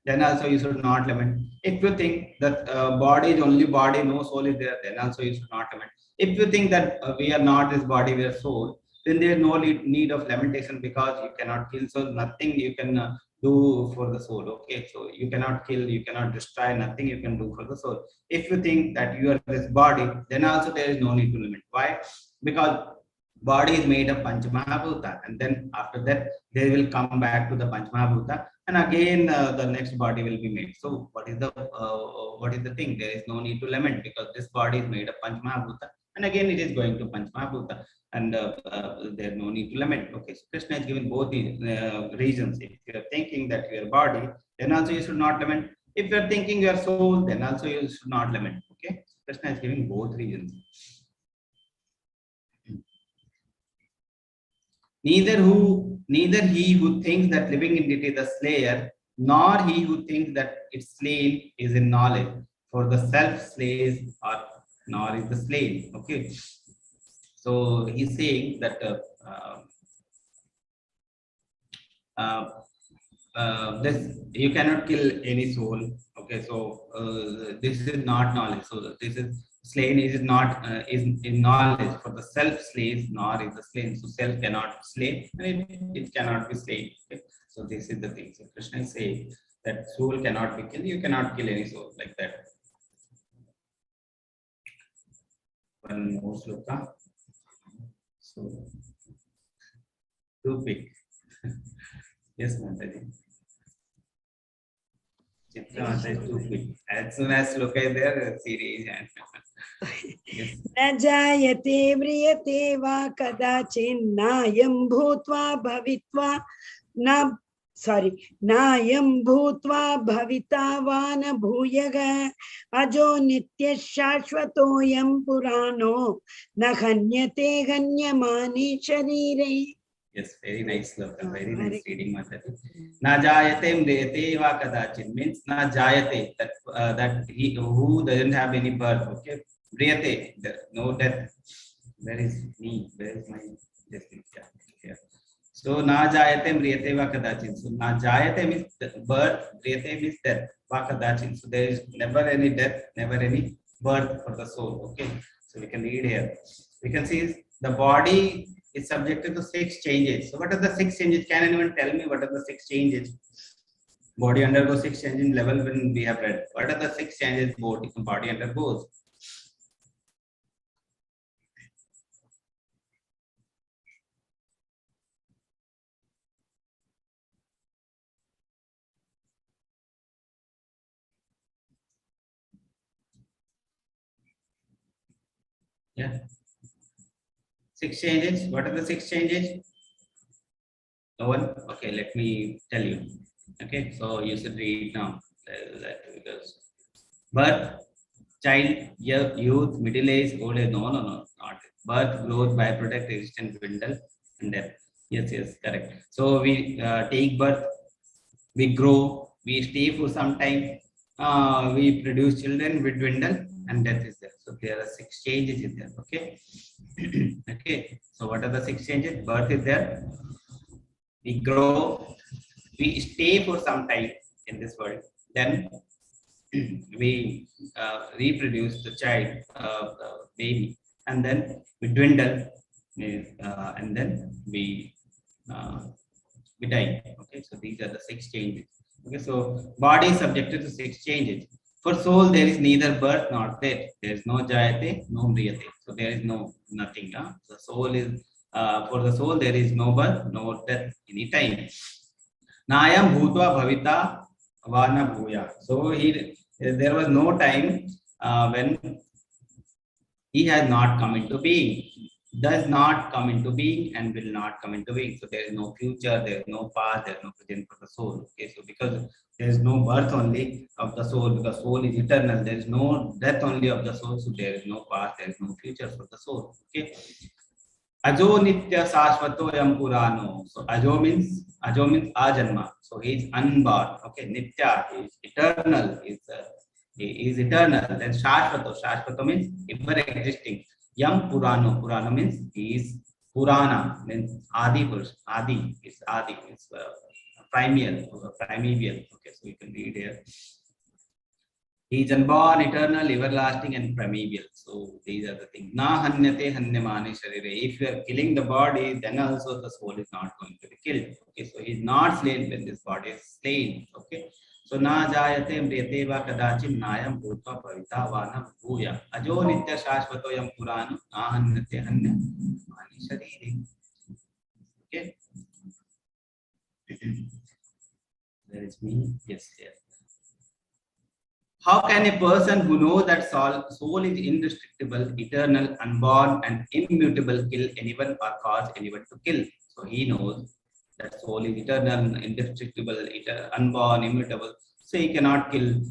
then also you should not lament. If you think that body is only body, no soul is there, then also you should not lament. If you think that we are not this body, we are soul, then there is no need of lamentation, because you cannot kill soul. Nothing you can do for the soul. Okay, so you cannot kill, you cannot destroy, nothing you can do for the soul. If you think that you are this body, then also there is no need to lament. Why? Because body is made of Panchamahabhuta, and then after that they will come back to the Panchamahabhuta, and again the next body will be made. So what is the thing? There is no need to lament, because this body is made of Panchamahabhuta, and again it is going to Panchamahabhuta, and there is no need to lament. Okay, so Krishna is giving both the reasons. If you are thinking that your body, then also you should not lament. If you are thinking your soul, then also you should not lament. Okay, Krishna is giving both reasons. Neither he who thinks that living entity is the slayer, nor he who thinks that its slain is in knowledge. For the self slays, or nor is the slain. Okay, so he's saying that this, you cannot kill any soul. Okay, so this is not knowledge. So this is slain is not is in knowledge. For the self slays, nor is the slain. So self cannot slay, and it cannot be slain. Okay? So this is the thing. So Krishna is saying that soul cannot be killed. You cannot kill any soul like that. One more sloka. So too big. Yes, Mataji. Chitra is too big. As soon as sloka is there, series and yes. न जायते म्रियते वा कदाचिन्नायं भूत्वा भवित्वा न नायं भूत्वा भविता वा न भूयः अजो नित्यः शाश्वतोऽयं पुराणो न हन्यते हन्यमाने शरीरे. Yes, very nice sloka, very Hare nice reading, Mataji. Na jayate mriyate va kadachin means na jayate, that he who doesn't have any birth. Okay, mriyate, no death. Where is me? Where is my destiny? Yeah. So na jayate mriyate va kadachin. So na jayate means birth, mriyate means death. Va kadachin. So there is never any death, never any birth for the soul. Okay. So we can read here. We can see the body is subjected to 6 changes. So what are the 6 changes? Can anyone tell me what are the 6 changes? Body undergoes 6 changes in level when we have read. What are the 6 changes body undergoes? Yeah. 6 changes. What are the 6 changes? No one? Okay, let me tell you. Okay, so you should read now. Because birth, child, youth, middle age, old age. No, not birth, growth, byproduct, existence, dwindle, and death. Yes, correct. So we take birth, we grow, we stay for some time, we produce children, we dwindle, and death is there. So there are 6 changes in there. Okay. Okay. So what are the 6 changes? Birth is there. We grow, we stay for some time in this world. Then we reproduce the child, baby, and then we dwindle, and then we die. Okay, so these are the 6 changes. Okay, so body is subjected to 6 changes. For soul, there is neither birth nor death. There is no jayate, no mriyate. So there is nothing. The soul is for the soul, there is no birth, no death any time. Nayam bhutva bhavita vana bhuya. So there was no time when he has not come into being, does not come into being, and will not come into being. So there is no future, there is no past, there is no present for the soul. Okay, so because there is no birth only of the soul, because soul is eternal, there is no death only of the soul, so there is no past, there is no future for the soul. Okay. Ajo nitya sashvato yam purano. So ajo means ajanma. So he is unborn. Okay, nitya is eternal. He is eternal. Then shashvato means ever existing. Yam purano. Purano means he is purana. Means adi purush. Adi is primeval. Okay, so you can read here. He is unborn, eternal, everlasting, and primeval. So these are the things. Na hanyate hanyamani sharire. If you are killing the body, then also the soul is not going to be killed. Okay, so he is not slain when this body is slain. Okay, so na jayate mriyate va kadachin nayam bhutva bhavita vana bhuya. Ajo nitya shashvato yam purano na hanyate hanyamani sharire. Okay. There is me. Yes, yes. How can a person who knows that soul is indestructible, eternal, unborn, and immutable kill anyone or cause anyone to kill? So he knows that soul is eternal, indestructible, unborn, immutable. So he cannot kill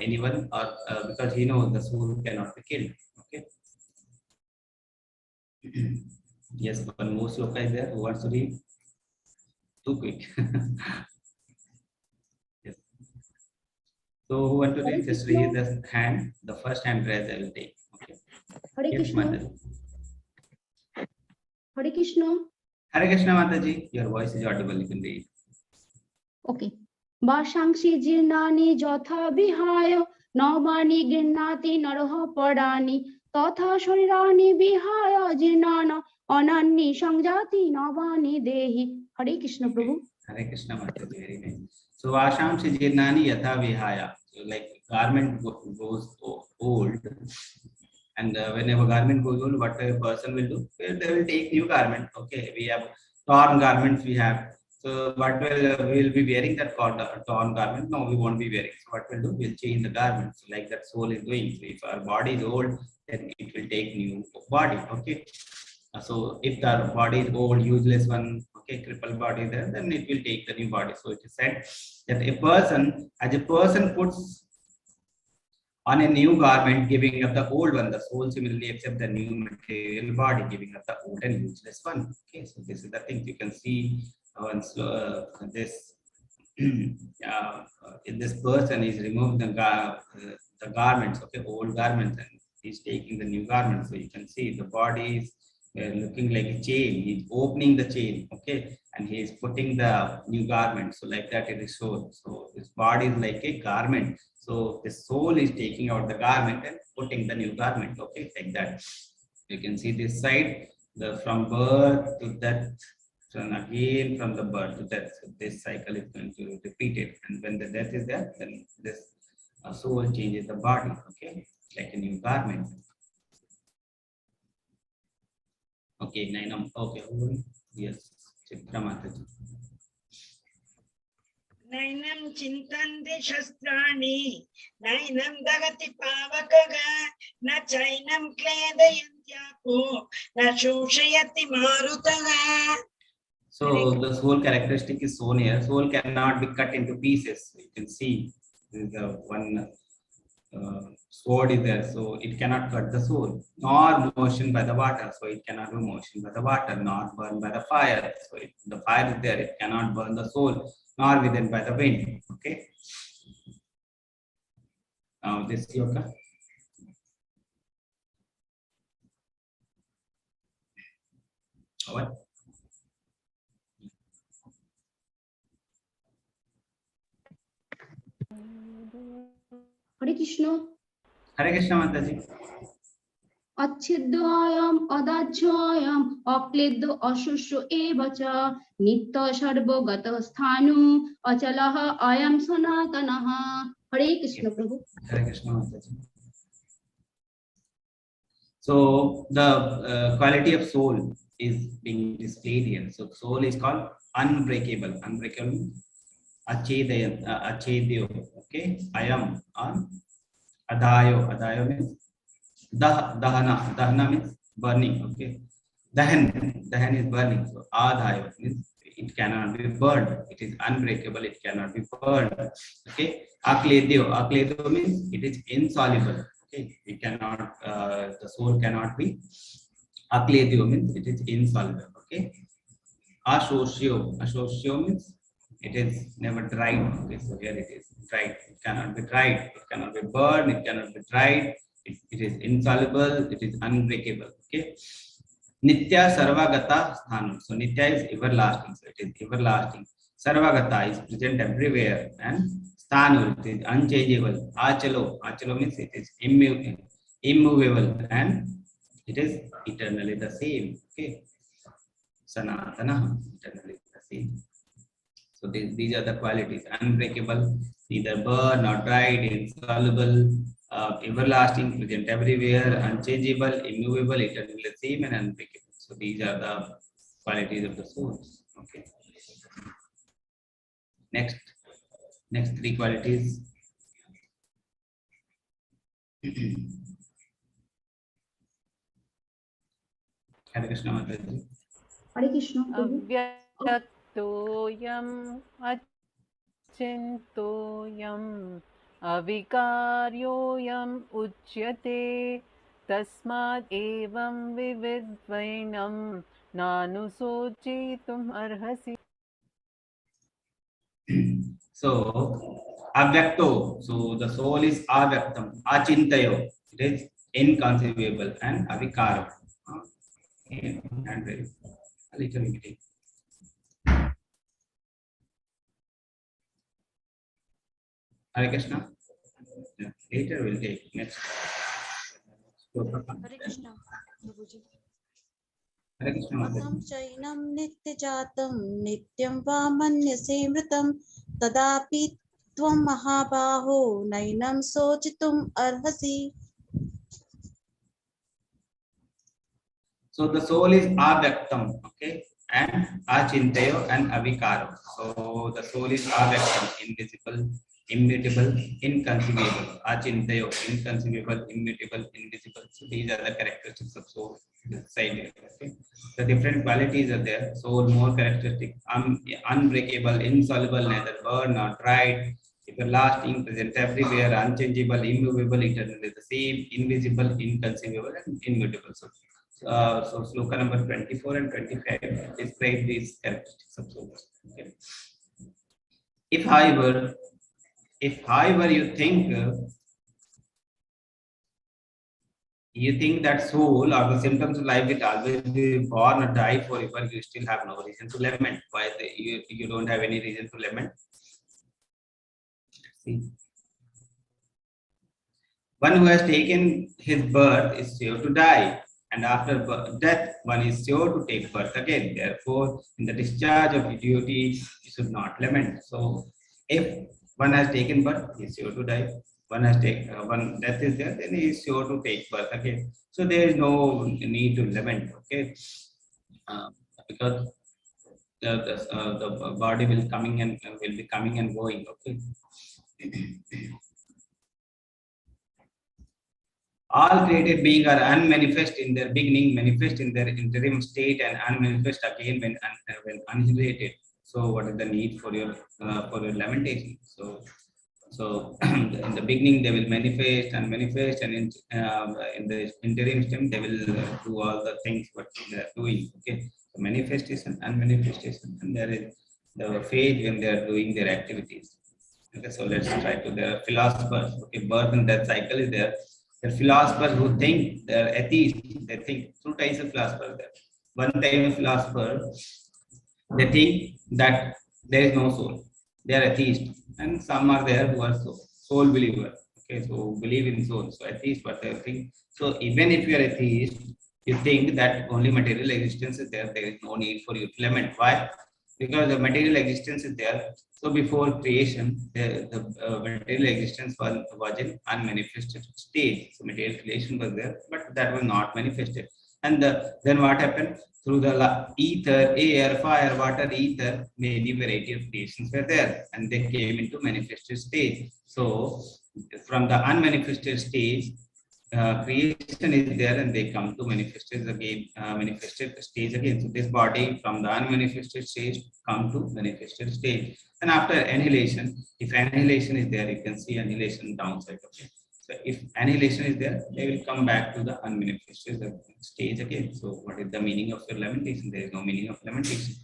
anyone, or because he knows the soul cannot be killed. Okay. Yes, one more sloka is there. Who wants to read? Too quick. Yes. So who want to read? Just raise the hand. The first hand raise I will take. Okay. Hare Yes, Krishna. Mataji. Hare Krishna. Hare Krishna, Mataji. Your voice is audible. You can read. Okay. Bashangshi jirnani jatha vihayo navani ginnati naraha padani tatha sharirani vihaya jirnana ananni sangjati navani dehi. Hare Krishna, Prabhu. Hare Krishna, Mataji. Very nice. So Vasham Shijirnani Yatha Vihaya. So like garment goes old, and whenever garment goes old, what a person will do? Well, they will take new garment. Okay, we have torn garments. We have. So what we'll be wearing that torn garment? No, we won't be wearing. So what we'll do? We'll change the garment. So like that soul is doing. So if our body is old, then it will take new body. Okay. So if the body is old, useless one, okay, crippled body there, then it will take the new body. So it is said that a person, as a person puts On a new garment, giving up the old one. The soul similarly accepts the new material body, giving up the old and useless one. Okay, so this is the thing you can see once this if this person is removing the garments, okay, old garments, and he's taking the new garments. So you can see the body is looking like a chain. He's opening the chain, okay, and he is putting the new garment. So like that it is soul. So his body is like a garment. So the soul is taking out the garment and putting the new garment, okay, like that. You can see this side, the from birth to death, and again from the birth to death. So this cycle is going to repeat it, and when the death is there, then this soul changes the body, okay, like a new garment. Okay, Nainam. Okay, yes, Chitra Mataji. नैनं चिन्तन्ति शस्त्राणि नैनं दगति पावकः न चैनं क्लेदयन्त्यापो न शोषयति मारुतः. So the soul characteristic is shown here. Soul cannot be cut into pieces. You can see there is a one sword is there, so it cannot cut the soul, nor motion by the water, so it cannot be motion by the water, nor burn by the fire. So if the fire is there, it cannot burn the soul, nor within by the wind. Okay. Now this yoga. What? Hare Krishna. Hare Krishna Mataji. अच्छिद्योऽयम् अदाज्योऽयम् अक्लेद्यो अशुष्यो एव च नित्य सर्वगतः स्थाणु अचलः अयं सनातनः. हरे कृष्ण प्रभु. Hare Krishna Mataji. So the quality of soul is being displayed here. So soul is called unbreakable. Unbreakable means achedyo. Okay, ayam on adayo. Adayo means dahana. Dahana means burning. Okay, dahan is burning. So adayo means it cannot be burned. It is unbreakable. It cannot be burned. Okay, akledyo means it is insoluble. Okay, it cannot. The soul cannot be. Akledyo means it is insoluble. Okay, asosyo means it is never dried. Okay, so here it is dried. It cannot be dried. It cannot be burned. It cannot be dried. It is insoluble. It is unbreakable. Okay. Nitya Sarvagata Sthanam. So Nitya is everlasting. So it is everlasting. Sarvagata is present everywhere, and Sthanu, it is unchangeable. Achalo means it is immovable, and it is eternally the same. Okay. Sanatana, eternally the same. So these are the qualities: unbreakable, neither burn nor dried, insoluble, everlasting, present everywhere, unchangeable, immovable, eternally the same, and unbreakable. So these are the qualities of the soul. Okay. Next three qualities. Hare Krishna Mataji. Hare Krishna प्रभु. अव्यक्तोऽयम् अचिन्तोऽयम् अविकार्योऽयम् उच्यते तस्मात् एवं विविद्वैनं नानुशोचितुम् अर्हसि. So avyakto, so the soul is avyaktam, achintayo, it is inconceivable, and avikaro, and very a little bit. Hare Krishna. Yeah, later we'll take next. Hare Krishna, Prabhuji. Hare Krishna. Atam chainam nityajatam nityam va manyase mritam tadapi tvam mahabaho nainam sochitum arhasi. So the soul is avyaktam, okay, and achintayo and avikaro. So the soul is avyaktam, invisible, immutable, inconceivable. Achintayo, inconceivable, immutable, invisible. So these are the characteristics of soul. This side here, okay. The different qualities are there. Soul more characteristic, unbreakable, insoluble, neither burn nor dried. everlasting, present everywhere, unchangeable, immovable, eternal, is the same, invisible, inconceivable, and immutable. So sloka number 24 and 25 describe these characteristics of soul. Okay. If however you think that soul or the symptoms of life will always be born or die forever, you still have no reason to lament. Why you don't have any reason to lament? See. One who has taken his birth is sure to die, and after death, one is sure to take birth again. Therefore, in the discharge of duty, you should not lament. So, if one has taken birth, he is sure to die. One death is there, then he is sure to take birth again. So there is no need to lament. Okay, because the body will be coming and going. Okay. All created beings are unmanifest in their beginning, manifest in their interim state, and unmanifest again when annihilated. So, what is the need for your lamentation? So in the beginning they will manifest, and in the interim state they will do all the things what they are doing. Okay, so manifestation, unmanifestation, and there is the phase when they are doing their activities. Okay, so let's try to the philosophers. Okay, birth and death cycle is there. The philosophers who think they are atheists, they think two types of philosophers there. One type of philosopher, they think that there is no soul. They are atheists, and some are there who are soul believer. Okay, so believe in soul. So atheist, what they think. So even if you are atheist, you think that only material existence is there. There is no need for you to lament. Why? Because the material existence is there. So before creation, the material existence was in unmanifested state. So material creation was there, but that was not manifested. And then what happened? Through the ether, air, fire, water, ether, many variety of creations were there, and they came into manifested stage. So from the unmanifested stage, creation is there, and they come to manifested stage again. So this body from the unmanifested stage come to manifested stage, and after annihilation, if annihilation is there, you can see annihilation downside. Okay, so if annihilation is there, they will come back to the unmanifested stage again. So what is the meaning of your lamentation? There is no meaning of lamentation.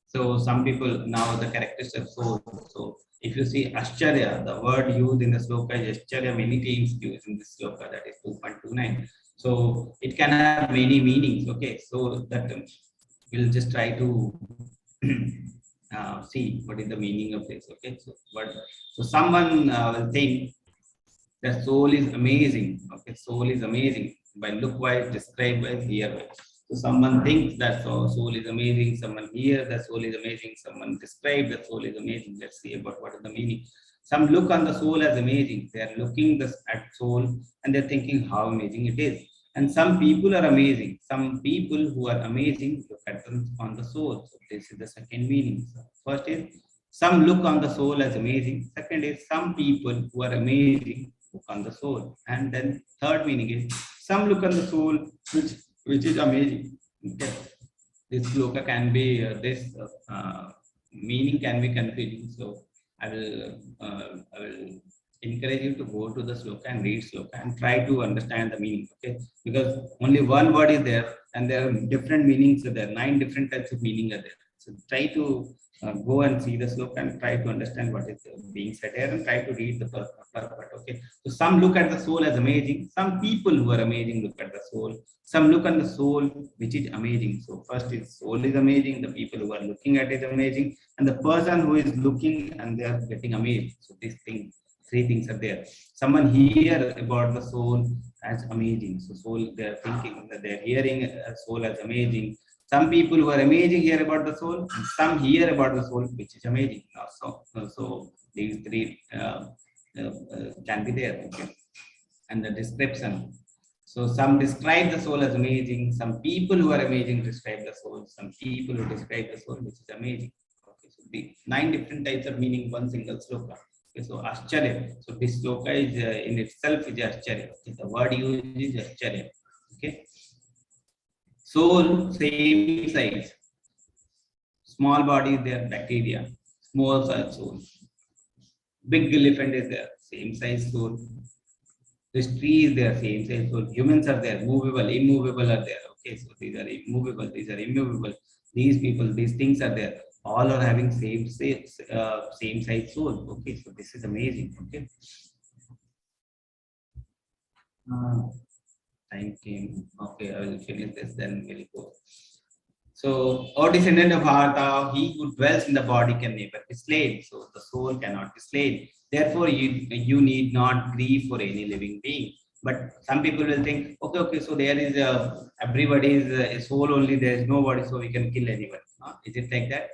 So some people now the characteristics of soul. So if you see Ascharya, the word used in the sloka is Ascharya, many times used in this sloka, that is 2.29. So it can have many meanings. Okay, so that we'll just try to see what is the meaning of this. Okay, so someone will think that soul is amazing. Okay, soul is amazing by look wise, describe wise, hear wise. So someone thinks that soul is amazing, someone hears that soul is amazing, someone describes that soul is amazing. Let's see about what is the meaning. Some look on the soul as amazing. They are looking at soul and they're thinking how amazing it is. And some people are amazing. Some people who are amazing look at them on the soul. So this is the second meaning. So first is some look on the soul as amazing. Second is some people who are amazing look on the soul. And then third meaning is some look on the soul which is amazing. Okay. This sloka can be meaning can be confusing. So I will encourage you to go to the sloka and read sloka and try to understand the meaning. Okay, because only one word is there and there are different meanings. So there are 9 different types of meaning are there. So try to go and see the sloka and try to understand what is being said here and try to read the purport. Okay, so some look at the soul as amazing. Some people who are amazing look at the soul. Some look on the soul which is amazing. So first is soul is amazing. The people who are looking at it amazing, and the person who is looking and they are getting amazed. So these things, 3 things are there. Someone hear about the soul as amazing. So soul, they are thinking that they are hearing a soul as amazing. Some people who are amazing hear about the soul, and some hear about the soul which is amazing. So these 3 can be there. Okay. And the description. So some describe the soul as amazing. Some people who are amazing describe the soul. Some people who describe the soul which is amazing. Okay. So the 9 different types of meaning, one single sloka. Okay. So Ascharya. So this sloka is in itself is Ascharya. Okay. The word used is Ascharya. Okay. Soul, same size. Small body is there, bacteria. Small size soul. Big elephant is there, same size soul. This tree is there, same size soul. Humans are there, movable, immovable are there. Okay, so these are immovable, these are immovable. These people, these things are there. All are having same size soul. Okay, so this is amazing. Okay. Time came. Okay, I will finish this, then we'll go. So, O descendant of Bharata, he who dwells in the body can never be slain. So, the soul cannot be slain. Therefore, you need not grieve for any living being. But some people will think, okay, so there is everybody is a soul only, there is no body, so we can kill anyone. Is it like that?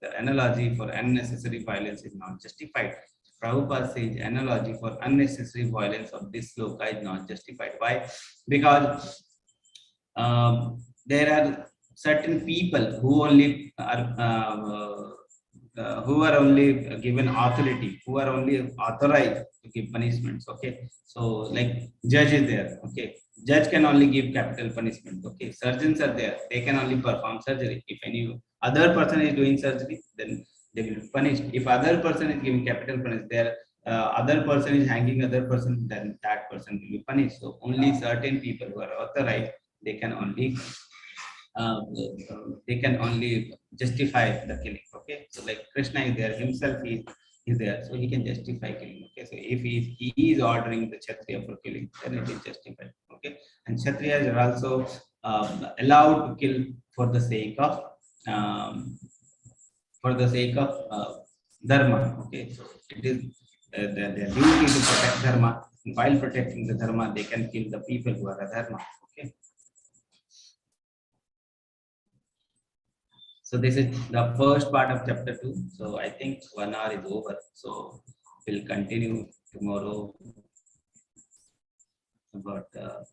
The analogy for unnecessary violence is not justified. Prabhupada says analogy for unnecessary violence of this sloka is not justified. Why? Because there are certain people who only are who are only given authority, who are only authorized to give punishments. Okay, so like judge is there. Okay, judge can only give capital punishment. Okay, surgeons are there, they can only perform surgery. If any other person is doing surgery, then they will be punished. If other person is giving capital punishment, there other person is hanging other person, then that person will be punished. So only certain people who are authorized, they can only justify the killing. Okay, so like Krishna is there himself, he is there, so he can justify killing. Okay, so if he is ordering the Kshatriya for killing, then it is justified. Okay, and Kshatriyas are also allowed to kill for the sake of dharma. Okay, so it is their duty to protect dharma. While protecting the dharma, they can kill the people who are adharma. Okay. So this is the first part of chapter 2. So I think 1 hour is over. So we'll continue tomorrow about the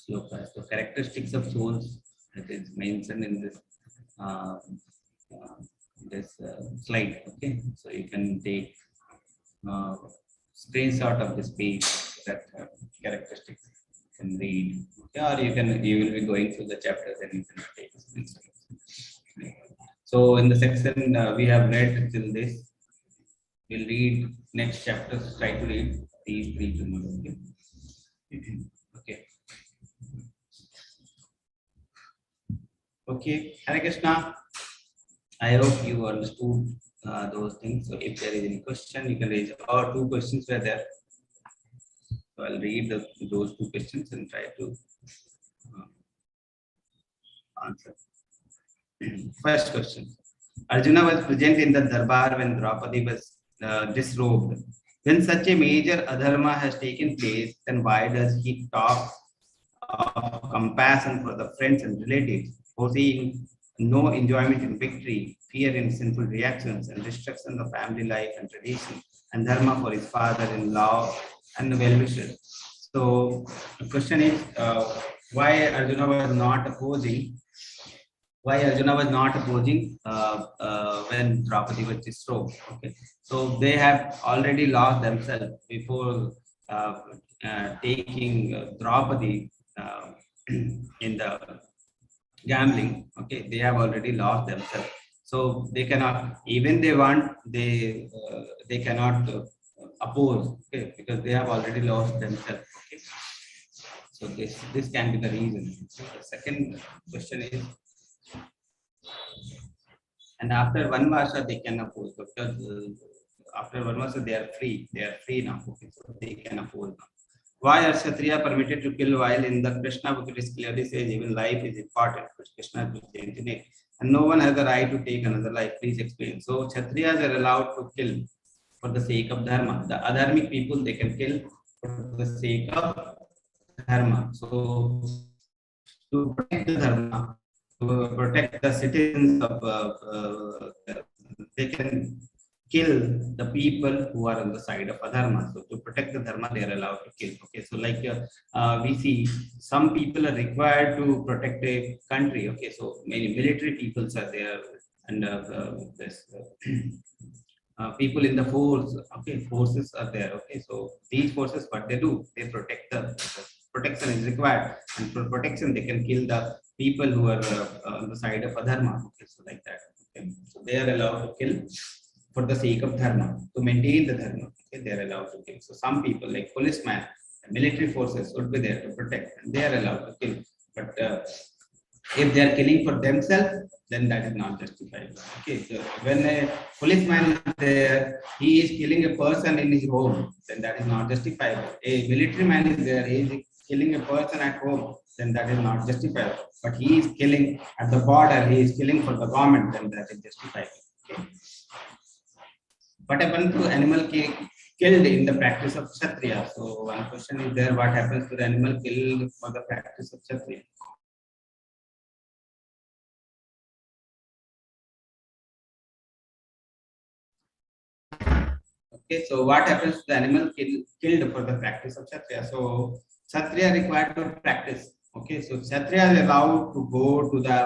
sloka. So characteristics of souls that is mentioned in this slide. Okay, so you can take screenshot of this page, that characteristics you can read. Yeah, or you will be going through the chapters and you can take screenshots. So in the section we have read till this. We'll read next chapters. Try to read these 3 tomorrow. Okay. Okay. Okay. Hare Krishna. I hope you understood those things. So if there is any question, you can raise. Or 2 questions were there. So I'll read those 2 questions and try to answer. First question. Arjuna was present in the darbar when Draupadi was disrobed. When such a major adharma has taken place, then why does he talk of compassion for the friends and relatives, foreseeing no enjoyment in victory, fear in sinful reactions, and destruction of family life and tradition, and dharma for his father-in-law and well-wishers? So the question is, why Arjuna was not opposing when Draupadi was disrobed. Okay, so they have already lost themselves before taking Draupadi in the gambling. Okay, they have already lost themselves, so they cannot, even they want, they cannot oppose. Okay, because they have already lost themselves. Okay, so this can be the reason. So the second question is, and after Vanvasa they can oppose, because after Vanvasa they are free now. Okay, so they can oppose now. Why are Kshatriya permitted to kill while in the Krishna book it is clearly says even life is important, which Krishna is infinite, and no one has the right to take another life? Please explain. So Kshatriyas are allowed to kill for the sake of dharma. The adharmic people, they can kill for the sake of dharma. So to protect the dharma, to protect the citizens of, they can kill the people who are on the side of adharma. So to protect the dharma, they are allowed to kill. Okay, so like we see some people are required to protect a country. Okay, so many military peoples are there, and people in the force. Okay, forces are there. Okay, so these forces, what they do, they protect protection is required, and for protection they can kill the people who are on the side of adharma. Okay, so like that. Okay, so they are allowed to kill for the sake of dharma, to maintain the dharma. Okay, they are allowed to kill. So some people like policemen, military forces would be there to protect, and they are allowed to kill. But if they are killing for themselves, then that is not justified. Okay, so when a policeman is there, he is killing a person in his home, then that is not justified. A military man is there, he is killing a person at home, then that is not justified. But he is killing at the border, he is killing for the government, then that is justified. Okay. What happens to animal killed in the practice of Kshatriya? So one question is there, what happens to the animal killed for the practice of Kshatriya? Okay, so what happens to the animal killed for the practice of Kshatriya? So Kshatriya required to practice. Okay, so Kshatriya is allowed to go to the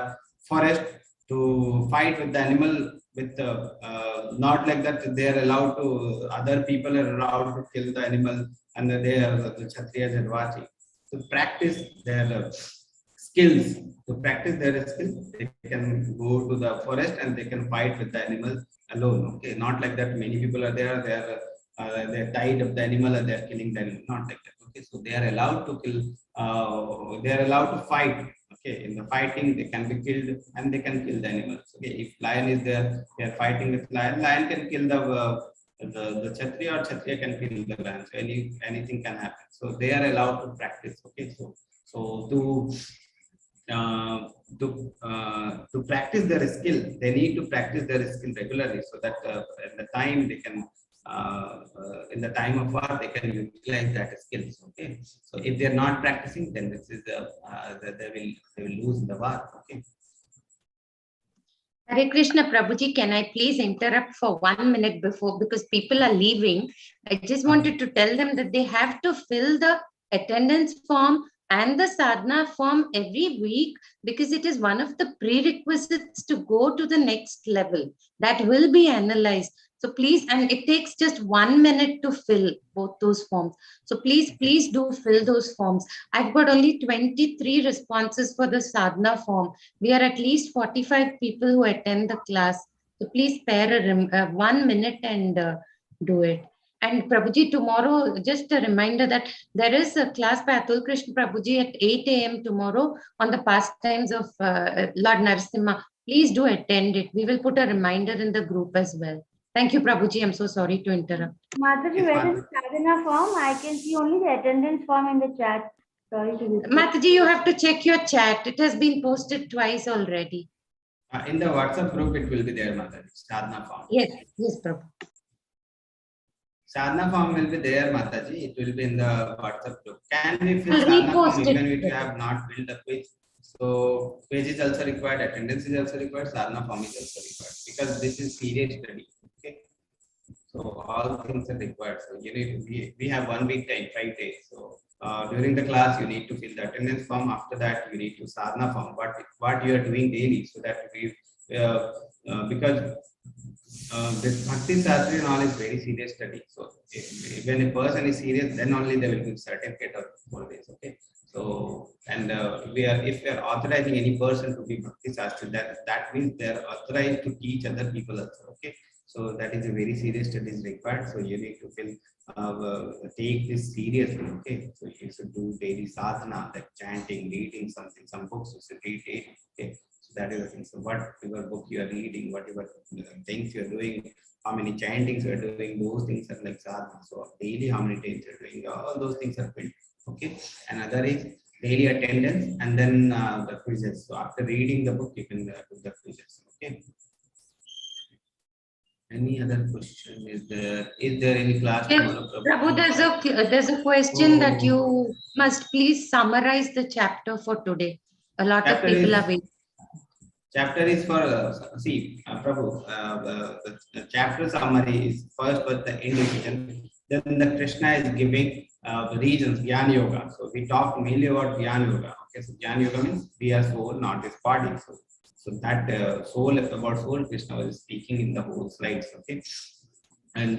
forest to fight with the animal, with not like that they are allowed to, other people are allowed to kill the animal, and they are the Kshatriyas are watching. To practice their skills, to practice their skills, they can go to the forest and they can fight with the animal alone. Okay, not like that many people are there, they're tied of the animal and they're killing the animal, not like that. Okay, so they are allowed to kill, they are allowed to fight. Okay, in the fighting they can be killed and they can kill the animals. Okay, if lion is there, they are fighting with lion, lion can kill the Kshatriya, or Kshatriya can kill the lion. So anything can happen. So they are allowed to practice. Okay, so to practice their skill, they need to practice their skill regularly, so that at the time they can, in the time of war, they can utilize that skills. Okay, so if they are not practicing, then this is they will lose in the war. Okay. Hare Krishna Prabhuji, can I please interrupt for 1 minute before, because people are leaving. I just wanted to tell them that they have to fill the attendance form and the sadhana form every week, because it is one of the prerequisites to go to the next level that will be analyzed. So please, and it takes just 1 minute to fill both those forms. So please do fill those forms. I've got only 23 responses for the sadhana form. We are at least 45 people who attend the class. So please spare 1 minute and do it. And Prabhuji, tomorrow, just a reminder that there is a class by Atul Krishna Prabhuji at 8 a.m. tomorrow on the pastimes of Lord Narasimha. Please do attend it. We will put a reminder in the group as well. Thank you, Prabhuji. I'm so sorry to interrupt. Mataji, where is the sadhana form? I can see only the attendance form in the chat. Sorry to disturb. Mataji, you have to check your chat. It has been posted twice already. In the WhatsApp group, it will be there, Mataji. Sadhana form. Yes, Prabhu. Sadhana form will be there, Mataji. It will be in the WhatsApp group. Can we fill sadhana form even if you have not filled the quiz? So quiz is also required, attendance is also required, sadhana form is also required, because this is serious study. Okay, so all things are required. So you need we have 1 week time, 5 days. So during the class you need to fill the attendance form. After that you need to sadhana form, what you are doing daily, so that we because this Bhakti Shastri and all is very serious study. So when a person is serious, then only they will give certificate of 4 days. Okay. So, and if we are authorizing any person to be Bhakti Shastri, that means they are authorized to teach other people also. Okay. So that is a very serious study is required. So you need to take this seriously. Okay. So you should do daily sadhana, like chanting, reading something, some books you should read daily. Okay. So that is the thing. So whatever book you are reading, whatever things you are doing, how many chantings you are doing, those things are like sadhana. So daily how many times you are doing, all those things are built. Okay. Another is daily attendance, and then the quizzes. So after reading the book, you can do the quizzes. Okay. Any other question? Is there any class tomorrow? Prabhu, there's a question that you must please summarize the chapter for today. A lot of people are waiting. Chapter is for Prabhu. The chapter summary is first with the individual. Then the Krishna is giving the reasons, Jnana Yoga. So we talked mainly about Jnana Yoga. Okay, so Jnana Yoga means we are soul, not this body. So that soul, about soul, Krishna was speaking in the whole slides. Okay, and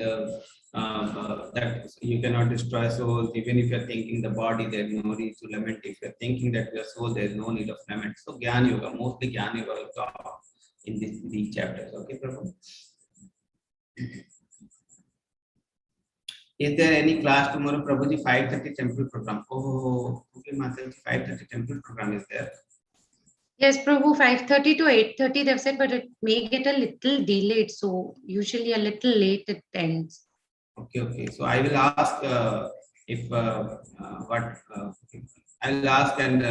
that you cannot destroy souls. Even if you're thinking the body, there is no need to lament. If you're thinking that your soul, there is no need of lament. So Gyan Yoga, mostly Gyan Yoga will talk in these chapters. Okay, Prabhu. Is there any class tomorrow, Prabhuji? 5:30 temple program. Oh, okay, Mataji, 5:30 temple program is there. Yes, Prabhu, 5:30 to 8:30 they've said, but it may get a little delayed. So usually a little late it ends. Okay, okay. So I will ask if I will ask and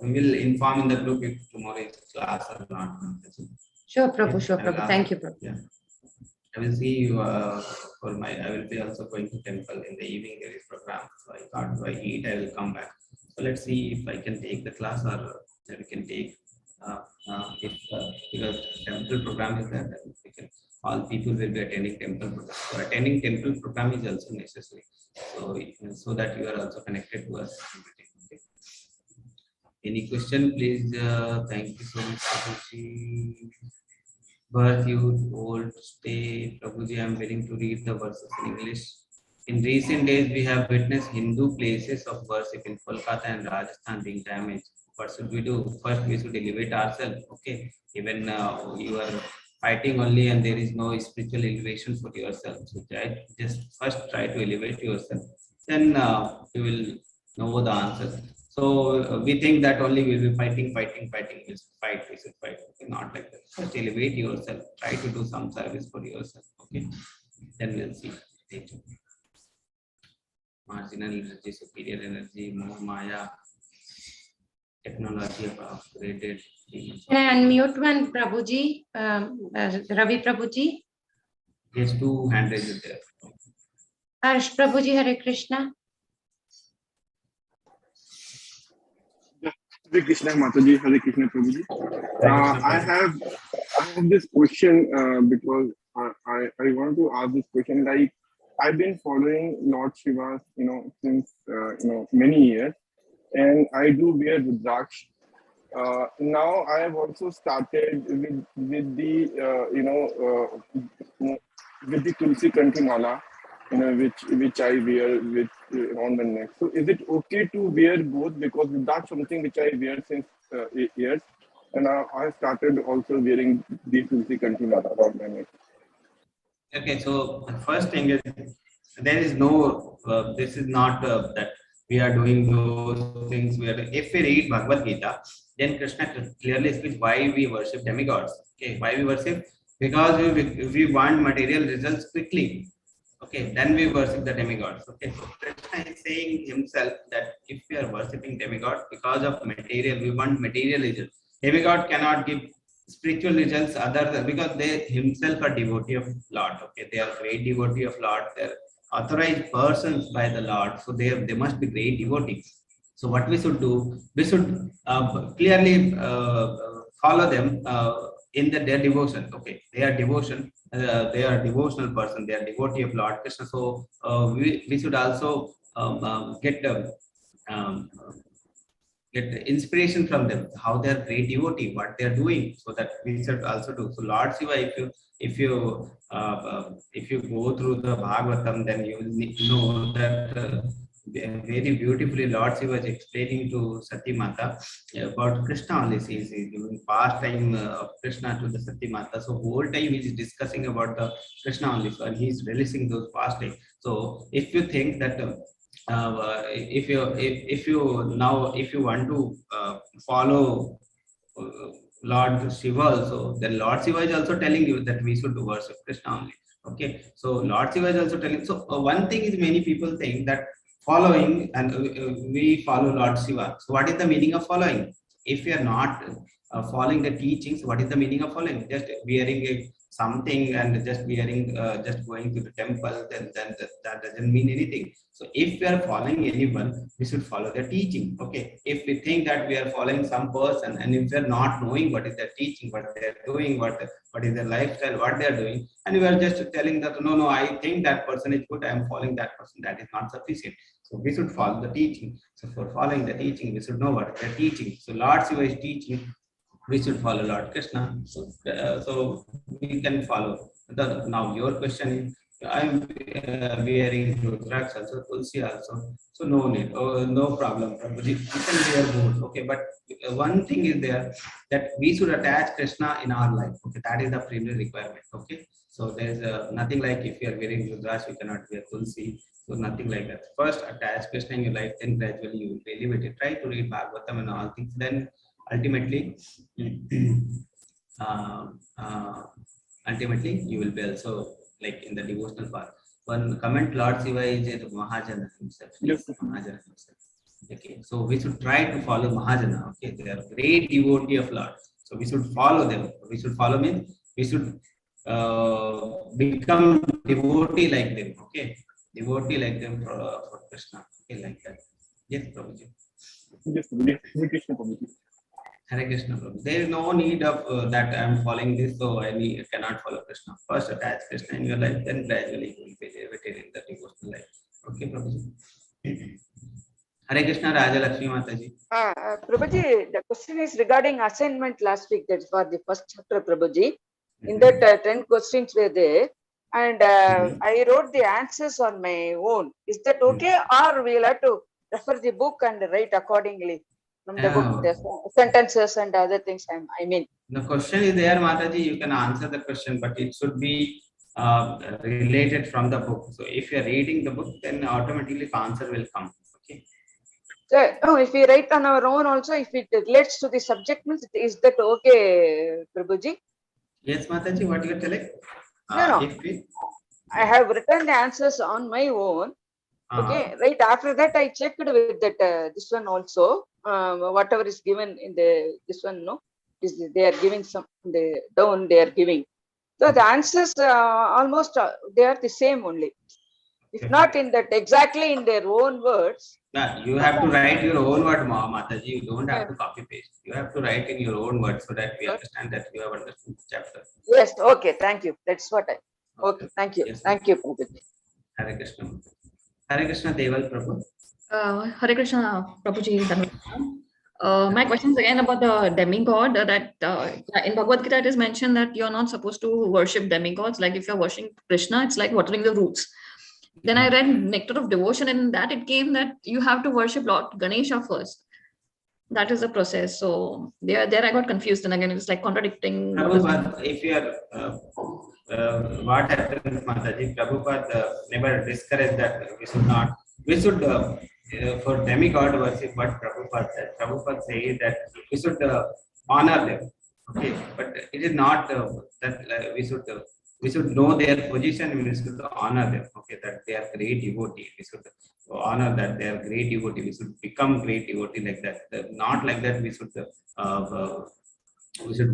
we will inform in the group if tomorrow is class or not. Sure, Prabhu, Okay, sure, I will Prabhu. ask. Thank you, Prabhu. Yeah. I will see you for my. I will be also going to temple in the evening. There is program. So I thought if I eat, I will come back. So let's see if I can take the class or we can take if because temple program is there. Then we can. All people will be attending temple program. So attending temple program is also necessary. So that you are also connected to us. Okay. Any question, please? Thank you so much, Prabhuji. Birth, youth, old, stay. Prabhuji, I am willing to read the verses in English. In recent days, we have witnessed Hindu places of worship in Kolkata and Rajasthan being damaged. What should we do? First, we should elevate ourselves. Okay, even you are fighting only, and there is no spiritual elevation for yourself. So just first try to elevate yourself. Then you will know the answers. So we think that only we will be fighting. We should fight. Okay, not like that. First elevate yourself. Try to do some service for yourself. Okay, then we'll see. Marginal energy, superior energy, more Maya, technology upgraded. Can I unmute one, Prabhuji? Ravi Prabhuji? Yes, 2 hand raises there. Harsh Prabhuji, Hare Krishna. Hare Krishna Mataji, Hare Krishna Prabhuji. I have this question because I want to ask this question. Like, I've been following Lord Shiva, since many years, and I do wear Rudraksh. Now I have also started with the with the Tulsi Kanthi Mala, which I wear with around my neck. So is it okay to wear both, because that's something which I wear since 8 years, and I started also wearing the Tulsi Kanthi Mala around my neck. Okay, so the first thing is there is no this is not that we are doing those things. If we read Bhagavad Gita, then Krishna clearly speaks why we worship demigods. Okay, why we worship? Because we want material results quickly. Okay, then we worship the demigods. Okay, so Krishna is saying himself that if we are worshipping demigods because of material, we want material results. Demigod cannot give spiritual results other than because they himself are devotee of Lord. Okay, they are great devotee of Lord. They're authorized persons by the Lord, so they must be great devotees. So what we should do, we should clearly follow them in their devotion. Okay, they are devotion. They are devotional person. They are devotee of Lord Krishna. So we should also get inspiration from them, how they are great devotee, what they are doing, so that we should also do. So Lord Shiva, if you go through the Bhagavatam, then you will need to know that very beautifully Lord Shiva is explaining to Sati Mata about Krishna only. He is giving pastime of Krishna to the Sati Mata. So whole time he is discussing about the Krishna only, so, and he is releasing those pastime. So if you think that if you want to follow Lord Shiva also, then Lord Shiva is also telling you that we should worship Krishna only. Okay, so Lord Shiva is also telling. So one thing is, many people think that following and we follow Lord Shiva. So what is the meaning of following? If you are not following the teachings, what is the meaning of following? Just wearing something and just wearing, just going to the temple, then that doesn't mean anything. So if we are following anyone, we should follow their teaching. Okay, if we think that we are following some person, and if we are not knowing what is their teaching, what they are doing, what is their lifestyle, what they are doing, and we are just telling that no, I think that person is good, I am following that person, that is not sufficient. So we should follow the teaching. So for following the teaching, we should know what they are teaching. So Lord Shiva is teaching, we should follow Lord Krishna. So we can follow. Now your question is, I'm wearing Rudraksh also, Tulsi also. So no need, no problem. Prabhuji. You can wear both. Okay, but one thing is there that we should attach Krishna in our life. Okay, that is the primary requirement. Okay, so there's nothing like if you are wearing Rudraksh, you cannot wear Tulsi. So nothing like that. First attach Krishna in your life, then gradually you will elevate it. Try to read Bhagavatam and all things. Then ultimately, ultimately you will be also like in the devotional part. One comment, Lord Shiva is a Mahajana himself. Yes. Mahajana himself. Okay, so we should try to follow Mahajana. Okay, they are great devotee of Lord. So we should follow them. We should follow means we should become devotee like them. Okay, devotee like them for Krishna. Okay, like that. Yes, Prabhuji. Yes, Hare Krishna Prabhuji. Hare Krishna, Prabhu. There is no need of that I am following this, so cannot follow Krishna. First attach Krishna in your life, then gradually you will be elevated in the devotional life. Okay, Prabhuji. Hare Krishna, Raja Lakshmi Mataji. Prabhuji, the question is regarding assignment last week. That's for the first chapter, Prabhuji. In that 10 questions were there, and I wrote the answers on my own. Is that okay, or we'll have to refer the book and write accordingly from the book, the sentences and other things? I mean, the question is there, Mataji. You can answer the question, but it should be related from the book. So if you are reading the book, then automatically the answer will come. Okay. So, no, if we write on our own also, if it relates to the subject, means is that okay, Prabhuji? Yes, Mataji, what you are telling? No. If we... I have written the answers on my own. Okay, right after that I checked with that this one also. Whatever is given in this one, no, is they are giving some down they are giving. So the answers almost they are the same only. If not in that exactly in their own words. You have to write your own word, Mataji. You don't have to copy paste. You have to write in your own words so that we understand that you have understood the chapter. Yes. Okay. Thank you. That's what I. Okay. Thank you. Yes. Thank you, Prabhuji. Hare Krishna. Hare Krishna, Deval Prabhu. Hare Krishna, Prabhuji. My question is again about the demigod. That in Bhagavad Gita it is mentioned that you're not supposed to worship demigods. Like if you're worshiping Krishna, it's like watering the roots. Then I read Nectar of Devotion, and in that it came that you have to worship Lord Ganesha first. That is the process. So there I got confused, and again it's like contradicting. Prabhupada, if you are, what happens, Mataji? Prabhupada never discouraged that we should for demigod worship. What Prabhupada said. Prabhupada says that we should honor them. Okay, but it is not that we should know their position. We should honor them. Okay, that they are great devotee. We should honor that they are great devotee. We should become great devotee like that. Not like that. We should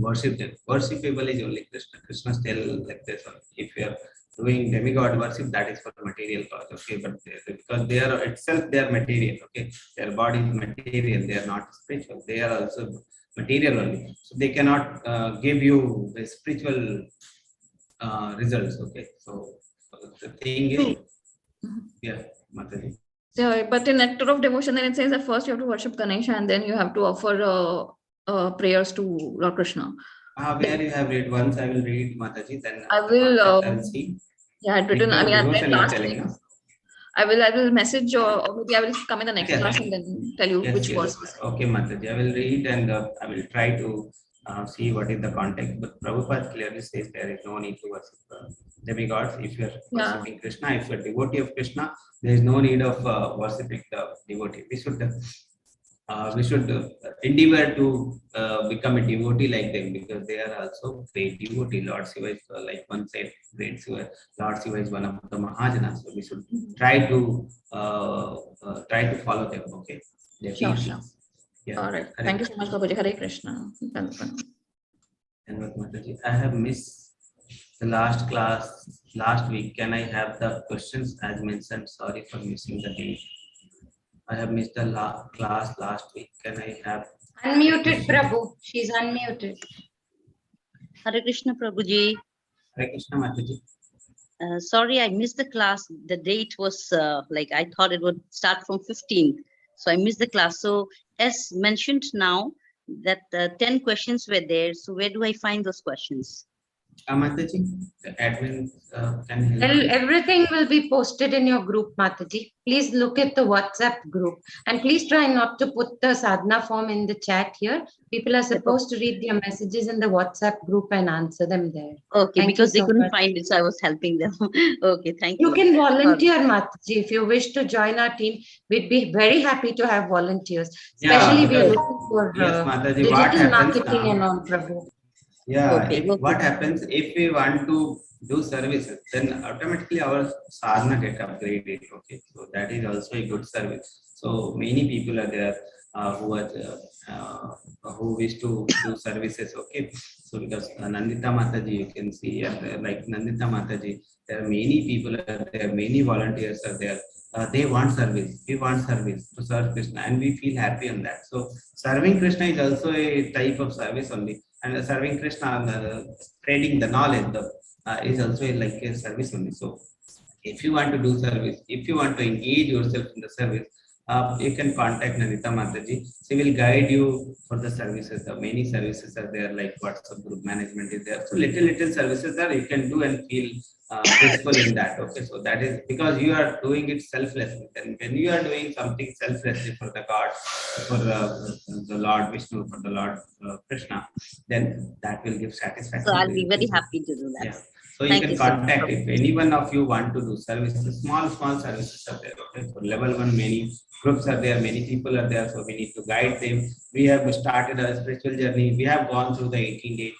worship them. Worshipable is only Krishna. Krishna still like this. If you are doing demigod worship, that is for material cause. Okay, but because they are itself they are material. Okay, their body is material. They are not spiritual. They are also material only. So they cannot give you the spiritual results. Okay, so the thing is, yeah, Mataji. Yeah, but in Nectar of Devotion, then it says that first you have to worship Ganesha, and then you have to offer prayers to Lord Krishna. Where you have read once, I will read, Mataji. Then I will see. Yeah, I'd written. I mean, I read last week. I will message or maybe I will come in the next class and then tell you which was. Okay, Mataji, I will read and I will try to see what is the context. But Prabhupada clearly says there is no need to worship demigods. If you are worshipping Krishna, if you are devotee of Krishna, there is no need of worshipping the devotee. We should endeavor to become a devotee like them because they are also great devotee. Lord Shiva is like one said, great Shiva. Lord Shiva is one of the Mahajanas. So we should try to follow them. Okay. Sure. Yeah. All right. Thank you so much, Prabhuji. Hare Krishna. I have missed the last class last week. Can I have the questions as mentioned? Sorry for missing the date. I have missed the class last week. Can I have? Unmuted, Prabhu. She's unmuted. Hare Krishna, Prabhuji. Hare Krishna, Mataji. Sorry, I missed the class. The date was like I thought it would start from 15th. So I missed the class. So as mentioned now that 10 questions were there. So where do I find those questions? Mataji, the admin can help you. Everything will be posted in your group, Mataji. Please look at the WhatsApp group and please try not to put the sadhana form in the chat here. People are supposed to read their messages in the WhatsApp group and answer them there. Okay, Thank because you they so couldn't much. find it, so I was helping them. Okay, thank You you. can volunteer, Mataji. If you wish to join our team, we'd be very happy to have volunteers. Especially we are looking for yes, Mataji, what digital happens marketing now? and all, Prabhu. Yeah, Okay, what happens if we want to do services, then automatically our sadhana get upgraded. Okay, so that is also a good service. So many people are there who wish to do services. Okay, so because Nandita Mataji, you can see, like Nandita Mataji, there are many people are there, many volunteers are there. They want service. We want service to serve Krishna, and we feel happy on that. So serving Krishna is also a type of service only, and serving Krishna, spreading the knowledge, is also like a service only. So if you want to do service, if you want to engage yourself in the service, you can contact Nandita Mataji. She will guide you for the services. Many services are there, like WhatsApp group management is there. So little services there you can do and feel blissful in that. Okay, so that is because you are doing it selflessly. And when you are doing something selflessly for the God, for the Lord Vishnu, for the Lord Krishna, then that will give satisfaction. So I'll to be you. very happy to do that. Yeah. So you Thank can you so much. contact if any one of you want to do services, small services are there. Okay, for level 1, many groups are there, many people are there. So we need to guide them. We have started a spiritual journey. We have gone through the 18 days.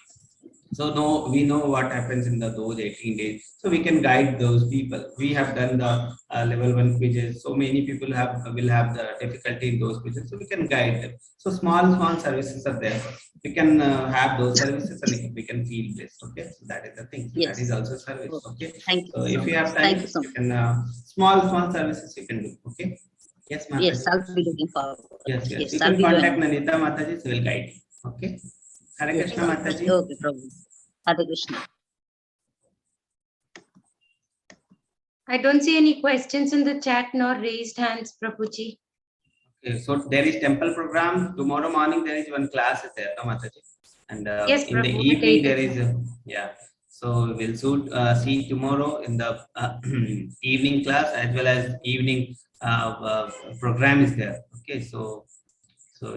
So we know what happens in those 18 days. So we can guide those people. We have done the level 1 quizzes. So many people will have the difficulty in those quizzes. So we can guide them. So small services are there. We can have those services and we can feel this. Okay, so that is the thing. So Yes. that is also service. Okay. Thank you. So So if you much. have time, Thank you so you can small services you can do. Okay. Yes, Mataji. Yes, I'll be looking forward. Yes. Yes, You I'll can be contact doing. Nandita Mataji. She will guide you. Okay. Hare Krishna, Mataji. Okay, Prabhu. Hare Krishna. I don't see any questions in the chat nor raised hands, Prabhuji. Okay, so there is temple program. Tomorrow morning there is one class is there, no, Mataji? And Yes, in the Prabhu, evening there okay. is, yeah. So we'll see tomorrow in the evening class as well as evening program is there. Okay, so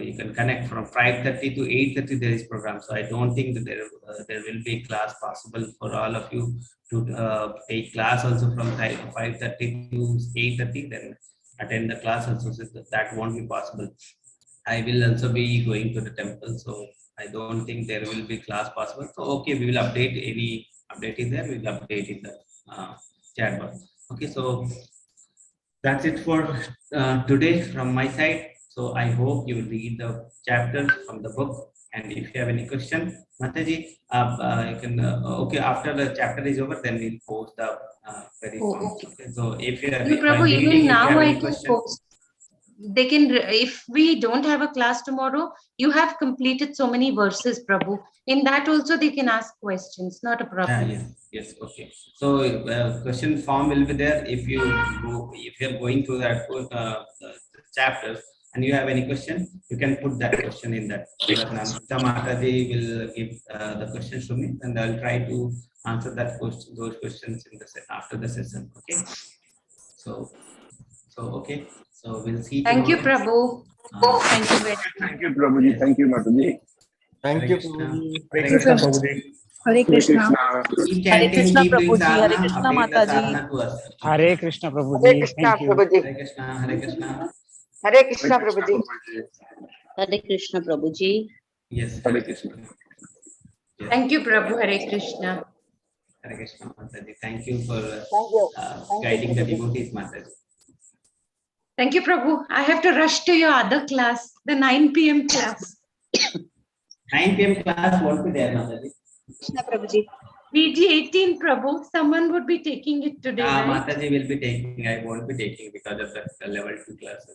you can connect from 5:30 to 8:30 there is program. So I don't think that there will be class possible for all of you to take class also from 5:30 to 8:30. Then attend the class also. So that won't be possible. I will also be going to the temple, so I don't think there will be class possible. So okay, we will update any update is there. We will update in the chat box. Okay, so that's it for today from my side. So I hope you will read the chapter from the book. And if you have any question, Mataji, you can, okay, after the chapter is over, then we'll post the very forms. Okay. So if you have, No, Prabhu, reading, even if you now have I any can question, post. They can, if we don't have a class tomorrow, you have completed so many verses, Prabhu. In that also they can ask questions, not a problem. yes, okay. So question form will be there if you are going through that chapters and you have any question, you can put that question in that. So that Nandita Mataji will give the questions to me, and I'll try to answer those questions in the after the session. Okay. So okay. So we'll see. Thank you, tomorrow. Prabhu. Thank you very much. Thank you, Prabhuji. Thank you, Mataji. Thank you. Hare Krishna, Prabhuji. Hare Krishna. Keep Hare chanting, Krishna, keep doing Prabhuji. Hare sadhana, Krishna, update the Mataji. sadhana to us. Hare Krishna, Hare Prabhuji. Krishna, Thank you. Prabhuji. Hare Krishna, Hare Krishna. Hare Krishna, Prabhuji. Hare Krishna, Prabhuji. Yes, Hare Krishna. Yes. Thank you, Prabhu. Hare Krishna. Hare Krishna, Mataji. Thank you for Thank you. guiding the Prabhuji. devotees, Mataji. Thank you, Prabhu. I have to rush to your other class, the 9 p.m. class. 9 p.m. class won't be there, Mataji. Krishna Prabhuji. PG 18, Prabhu. Someone would be taking it today, right? Mataji will be taking. I won't be taking because of the level 2 classes.